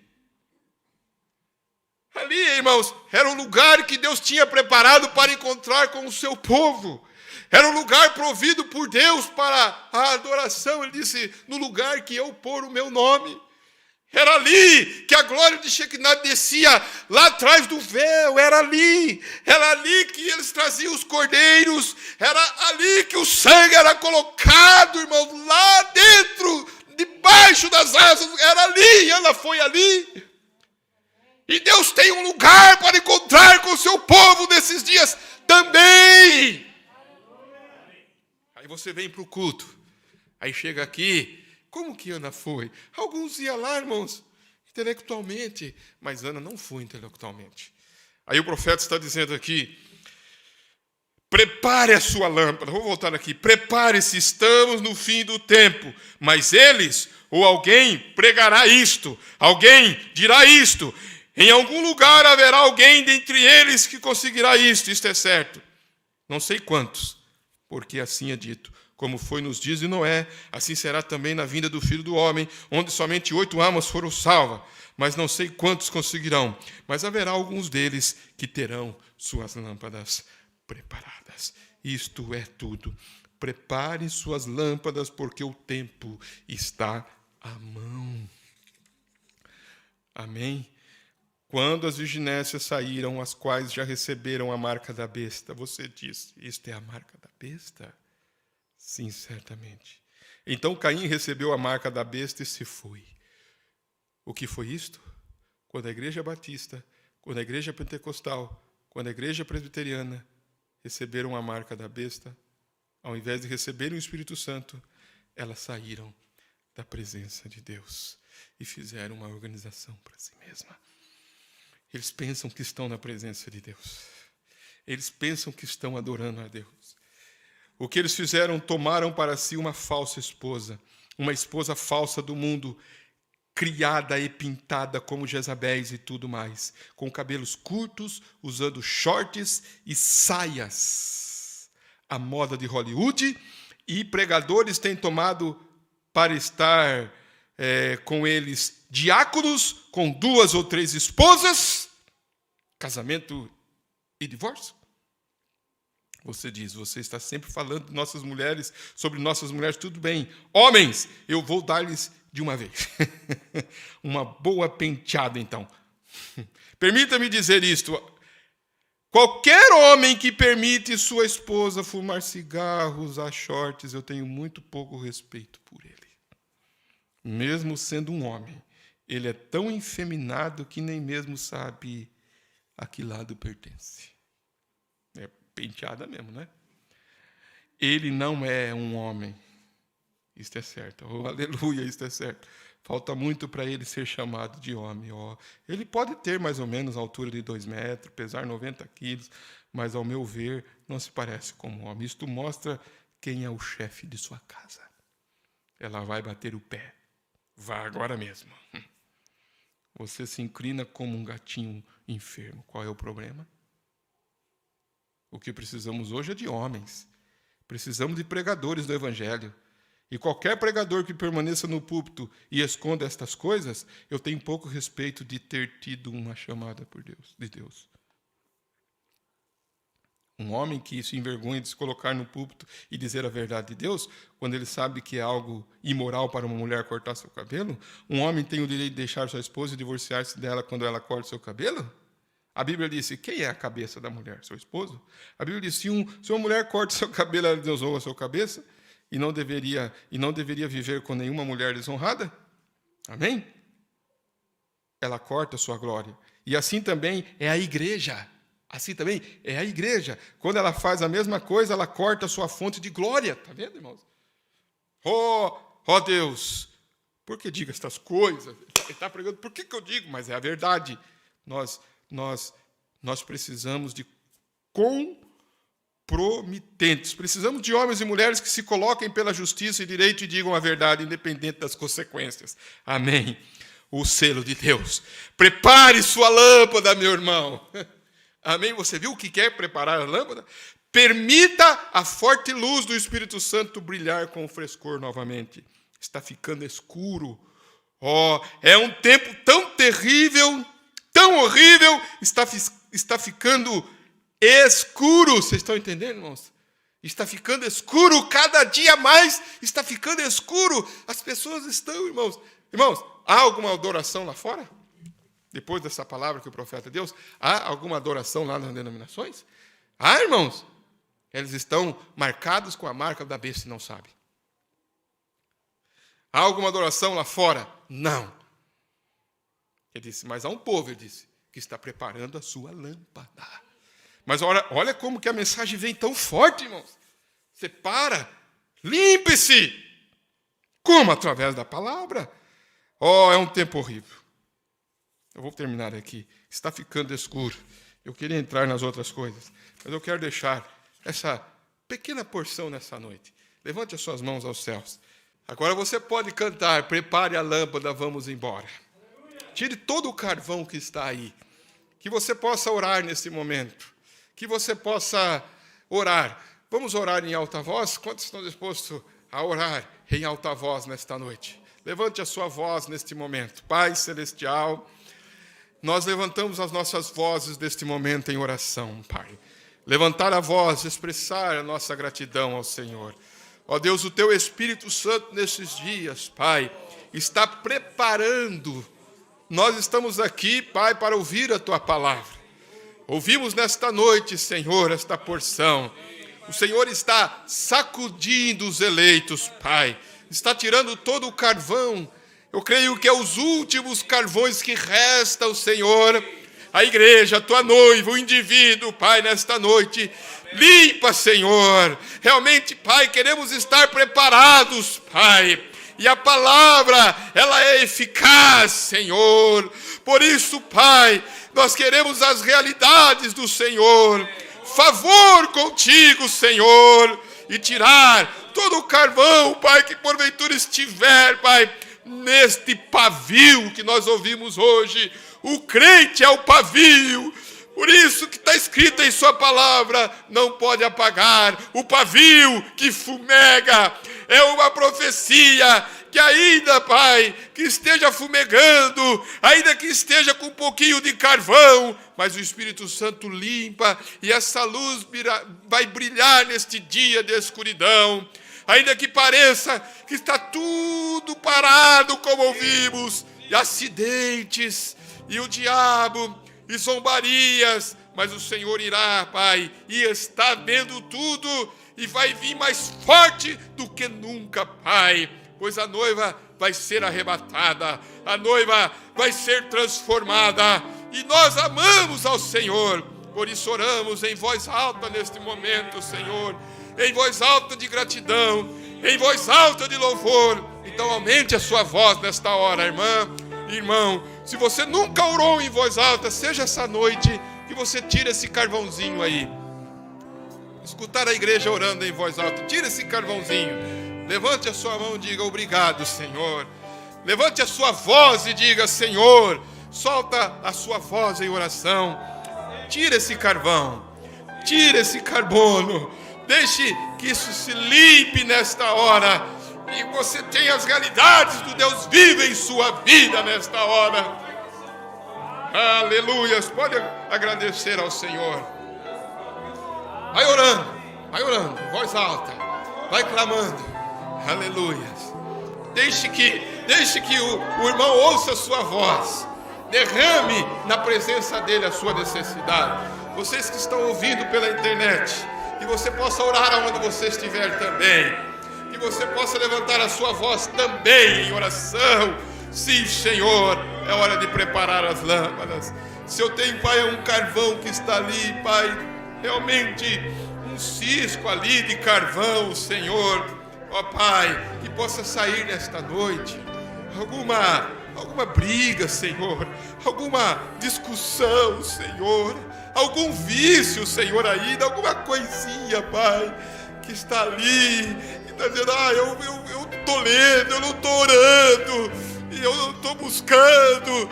Ali, irmãos, era o lugar que Deus tinha preparado para encontrar com o seu povo. Era um lugar provido por Deus para a adoração. Ele disse, no lugar que eu pôr o meu nome. Era ali que a glória de Shekinah descia, lá atrás do véu, era ali que eles traziam os cordeiros, era ali que o sangue era colocado, irmão, lá dentro, debaixo das asas, era ali, ela foi ali. E Deus tem um lugar para encontrar com o seu povo nesses dias também. Aí você vem para o culto, aí chega aqui. Como que Ana foi? Alguns iam lá, irmãos, intelectualmente, mas Ana não foi intelectualmente. Aí o profeta está dizendo aqui, prepare a sua lâmpada. Vou voltar aqui. Prepare-se, estamos no fim do tempo. Mas eles, ou alguém, pregará isto. Alguém dirá isto. Em algum lugar haverá alguém dentre eles que conseguirá isto é certo. Não sei quantos, porque assim é dito. Como foi nos dias de Noé, assim será também na vinda do Filho do Homem, onde somente 8 almas foram salvas, mas não sei quantos conseguirão. Mas haverá alguns deles que terão suas lâmpadas preparadas. Isto é tudo. Prepare suas lâmpadas, porque o tempo está à mão. Amém? Quando as virginésias saíram, as quais já receberam a marca da besta, você diz, isto é a marca da besta? Sim, certamente. Então Caim recebeu a marca da besta e se foi. O que foi isto? Quando a igreja batista, quando a igreja pentecostal, quando a igreja presbiteriana receberam a marca da besta, ao invés de receberem o Espírito Santo, elas saíram da presença de Deus e fizeram uma organização para si mesma. Eles pensam que estão na presença de Deus. Eles pensam que estão adorando a Deus. O que eles fizeram? Tomaram para si uma falsa esposa, uma esposa falsa do mundo, criada e pintada como Jezabéis e tudo mais, com cabelos curtos, usando shorts e saias, a moda de Hollywood, e pregadores têm tomado para estar com eles diáconos, com 2 ou 3 esposas, casamento e divórcio. Você diz, você está sempre falando de nossas mulheres, sobre nossas mulheres, tudo bem. Homens, eu vou dar-lhes de uma vez. Uma boa penteada, então. Permita-me dizer isto. Qualquer homem que permite sua esposa fumar cigarro, usar shorts, eu tenho muito pouco respeito por ele. Mesmo sendo um homem, ele é tão efeminado que nem mesmo sabe a que lado pertence. É penteada mesmo, né? Ele não é um homem. Isto é certo. Oh, aleluia, isto é certo. Falta muito para ele ser chamado de homem. Oh, ele pode ter mais ou menos a altura de 2 metros, pesar 90 quilos, mas, ao meu ver, não se parece com um homem. Isto mostra quem é o chefe de sua casa. Ela vai bater o pé. Vá agora mesmo. Você se inclina como um gatinho enfermo. Qual é o problema? O que precisamos hoje é de homens. Precisamos de pregadores do Evangelho. E qualquer pregador que permaneça no púlpito e esconda estas coisas, eu tenho pouco respeito de ter tido uma chamada de Deus. Um homem que se envergonha de se colocar no púlpito e dizer a verdade de Deus, quando ele sabe que é algo imoral para uma mulher cortar seu cabelo, um homem tem o direito de deixar sua esposa e divorciar-se dela quando ela corta seu cabelo? A Bíblia disse, quem é a cabeça da mulher? Seu esposo? A Bíblia disse, se uma mulher corta seu cabelo, ela desonra a sua cabeça e não deveria viver com nenhuma mulher desonrada? Amém? Ela corta a sua glória. E assim também é a igreja. Assim também é a igreja. Quando ela faz a mesma coisa, ela corta a sua fonte de glória. Está vendo, irmãos? Oh Deus, por que diga estas coisas? Ele está pregando, por que eu digo? Mas é a verdade. Nós precisamos de comprometentes. Precisamos de homens e mulheres que se coloquem pela justiça e direito e digam a verdade, independente das consequências. Amém. O selo de Deus. Prepare sua lâmpada, meu irmão. Amém? Você viu o que quer preparar a lâmpada? Permita a forte luz do Espírito Santo brilhar com frescor novamente. Está ficando escuro. É um tempo tão terrível, tão horrível, está ficando escuro. Vocês estão entendendo, irmãos? Está ficando escuro, cada dia mais está ficando escuro. As pessoas estão, irmãos, há alguma adoração lá fora? Depois dessa palavra que o profeta deu, há alguma adoração lá nas denominações? Há, irmãos? Eles estão marcados com a marca da besta e não sabem. Há alguma adoração lá fora? Não. Ele disse, mas há um povo, ele disse, que está preparando a sua lâmpada. Mas olha como que a mensagem vem tão forte, irmãos. Separa, limpe-se. Como? Através da palavra. É um tempo horrível. Eu vou terminar aqui. Está ficando escuro. Eu queria entrar nas outras coisas, mas eu quero deixar essa pequena porção nessa noite. Levante as suas mãos aos céus. Agora você pode cantar, prepare a lâmpada, vamos embora. Tire todo o carvão que está aí. Que você possa orar nesse momento. Que você possa orar. Vamos orar em alta voz? Quantos estão dispostos a orar em alta voz nesta noite? Levante a sua voz neste momento. Pai Celestial, nós levantamos as nossas vozes neste momento em oração, Pai. Levantar a voz, expressar a nossa gratidão ao Senhor. Ó Deus, o Teu Espírito Santo nesses dias, Pai, está preparando. Nós estamos aqui, Pai, para ouvir a Tua palavra. Ouvimos nesta noite, Senhor, esta porção. O Senhor está sacudindo os eleitos, Pai. Está tirando todo o carvão. Eu creio que é os últimos carvões que restam, Senhor. A igreja, a Tua noiva, o indivíduo, Pai, nesta noite. Limpa, Senhor. Realmente, Pai, queremos estar preparados, Pai. E a palavra, ela é eficaz, Senhor. Por isso, Pai, nós queremos as realidades do Senhor. Favor contigo, Senhor. E tirar todo o carvão, Pai, que porventura estiver, Pai, neste pavio que nós ouvimos hoje. O crente é o pavio. Por isso que está escrito em sua palavra, não pode apagar. O pavio que fumega é uma profecia que ainda, Pai, que esteja fumegando, ainda que esteja com um pouquinho de carvão, mas o Espírito Santo limpa e essa luz vai brilhar neste dia de escuridão. Ainda que pareça que está tudo parado, como ouvimos, e acidentes, e o diabo, e zombarias, mas o Senhor irá, Pai, e está vendo tudo, e vai vir mais forte do que nunca, Pai, pois a noiva vai ser arrebatada, a noiva vai ser transformada, e nós amamos ao Senhor, por isso oramos em voz alta neste momento, Senhor, em voz alta de gratidão, em voz alta de louvor. Então aumente a sua voz nesta hora, irmã, irmão. Se você nunca orou em voz alta, seja essa noite que você tire esse carvãozinho aí. Escutar a igreja orando em voz alta, tira esse carvãozinho. Levante a sua mão e diga obrigado, Senhor. Levante a sua voz e diga, Senhor. Solta a sua voz em oração. Tira esse carvão, tira esse carbono. Deixe que isso se limpe nesta hora. E você tenha as realidades do Deus vivo em sua vida nesta hora. Aleluias. Pode agradecer ao Senhor. Vai orando, voz alta. Vai clamando. Aleluias. Deixe que o irmão ouça a sua voz. Derrame na presença dele a sua necessidade. Vocês que estão ouvindo pela internet, que você possa orar aonde você estiver também. Que você possa levantar a sua voz também em oração. Sim, Senhor, é hora de preparar as lâmpadas. Se eu tenho, Pai, um carvão que está ali, Pai, realmente um cisco ali de carvão, Senhor, ó Pai, que possa sair nesta noite alguma briga, Senhor, alguma discussão, Senhor, algum vício, Senhor, ainda, alguma coisinha, Pai, que está ali, que está dizendo, eu estou lendo, eu não estou orando, eu não estou buscando.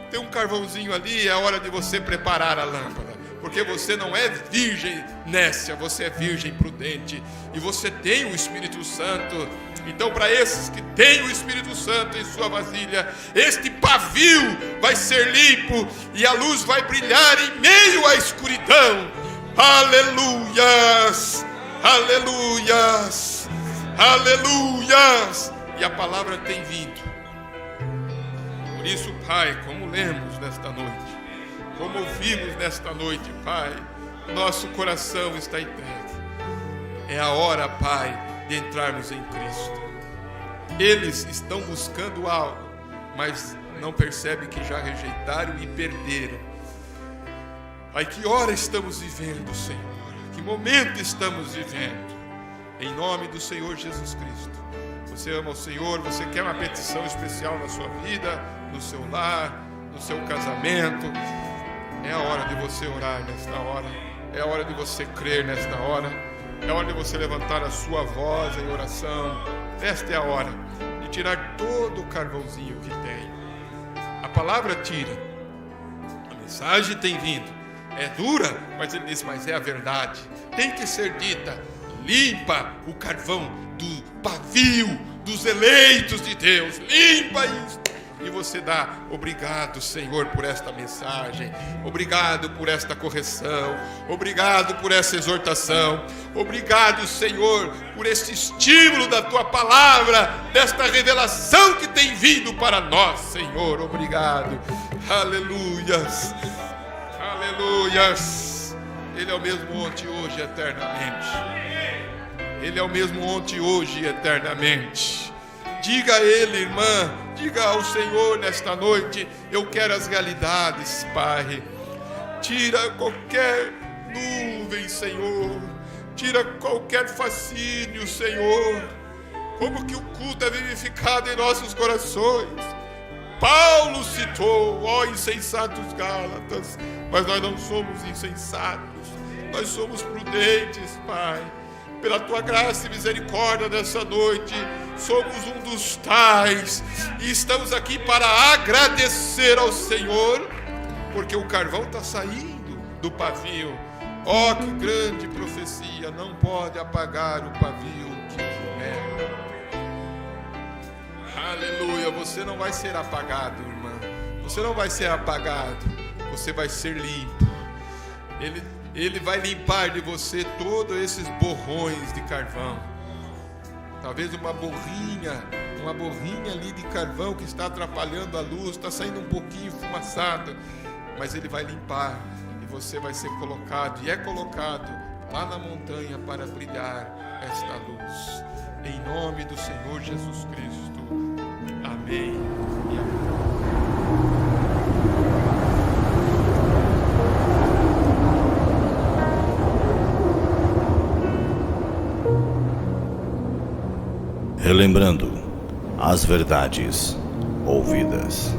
Tem um carvãozinho ali, é hora de você preparar a lâmpada, porque você não é virgem nécia, você é virgem prudente, e você tem o Espírito Santo. Então, para esses que têm o Espírito Santo em sua vasilha, este pavio vai ser limpo e a luz vai brilhar em meio à escuridão. Aleluias, aleluias, aleluias. E a palavra tem vindo. Por isso, Pai, como lemos nesta noite, como ouvimos nesta noite, Pai, nosso coração está entregue. É a hora, Pai, de entrarmos em Cristo. Eles estão buscando algo, mas não percebem que já rejeitaram e perderam. Pai, que hora estamos vivendo, Senhor? Que momento estamos vivendo? Em nome do Senhor Jesus Cristo. Você ama o Senhor, você quer uma petição especial na sua vida, no seu lar, no seu casamento. É a hora de você orar nesta hora. É a hora de você crer nesta hora. É hora de você levantar a sua voz em oração. Esta é a hora de tirar todo o carvãozinho que tem. A palavra tira. A mensagem tem vindo. É dura, mas ele diz, mas é a verdade. Tem que ser dita. Limpa o carvão do pavio dos eleitos de Deus. Limpa isso. E você dá, obrigado, Senhor, por esta mensagem. Obrigado por esta correção. Obrigado por essa exortação. Obrigado, Senhor, por este estímulo da Tua palavra, desta revelação que tem vindo para nós, Senhor. Obrigado. Aleluias. Aleluias. Ele é o mesmo ontem, hoje e eternamente. Ele é o mesmo ontem, hoje e eternamente. Diga a Ele, irmã, diga ao Senhor nesta noite, eu quero as realidades, Pai. Tira qualquer nuvem, Senhor. Tira qualquer fascínio, Senhor. Como que o culto é vivificado em nossos corações. Paulo citou, ó insensatos Gálatas, mas nós não somos insensatos, nós somos prudentes, Pai. Pela Tua graça e misericórdia dessa noite, somos um dos tais, e estamos aqui para agradecer ao Senhor, porque o carvão está saindo do pavio. Ó, que grande profecia, não pode apagar o pavio que fumega. Aleluia, você não vai ser apagado, irmã, você não vai ser apagado, você vai ser limpo. Ele vai limpar de você todos esses borrões de carvão. Talvez uma borrinha ali de carvão que está atrapalhando a luz, está saindo um pouquinho fumaçada, mas Ele vai limpar e você vai ser colocado, e é colocado lá na montanha para brilhar esta luz. Em nome do Senhor Jesus Cristo. Amém e amém. Relembrando as verdades ouvidas.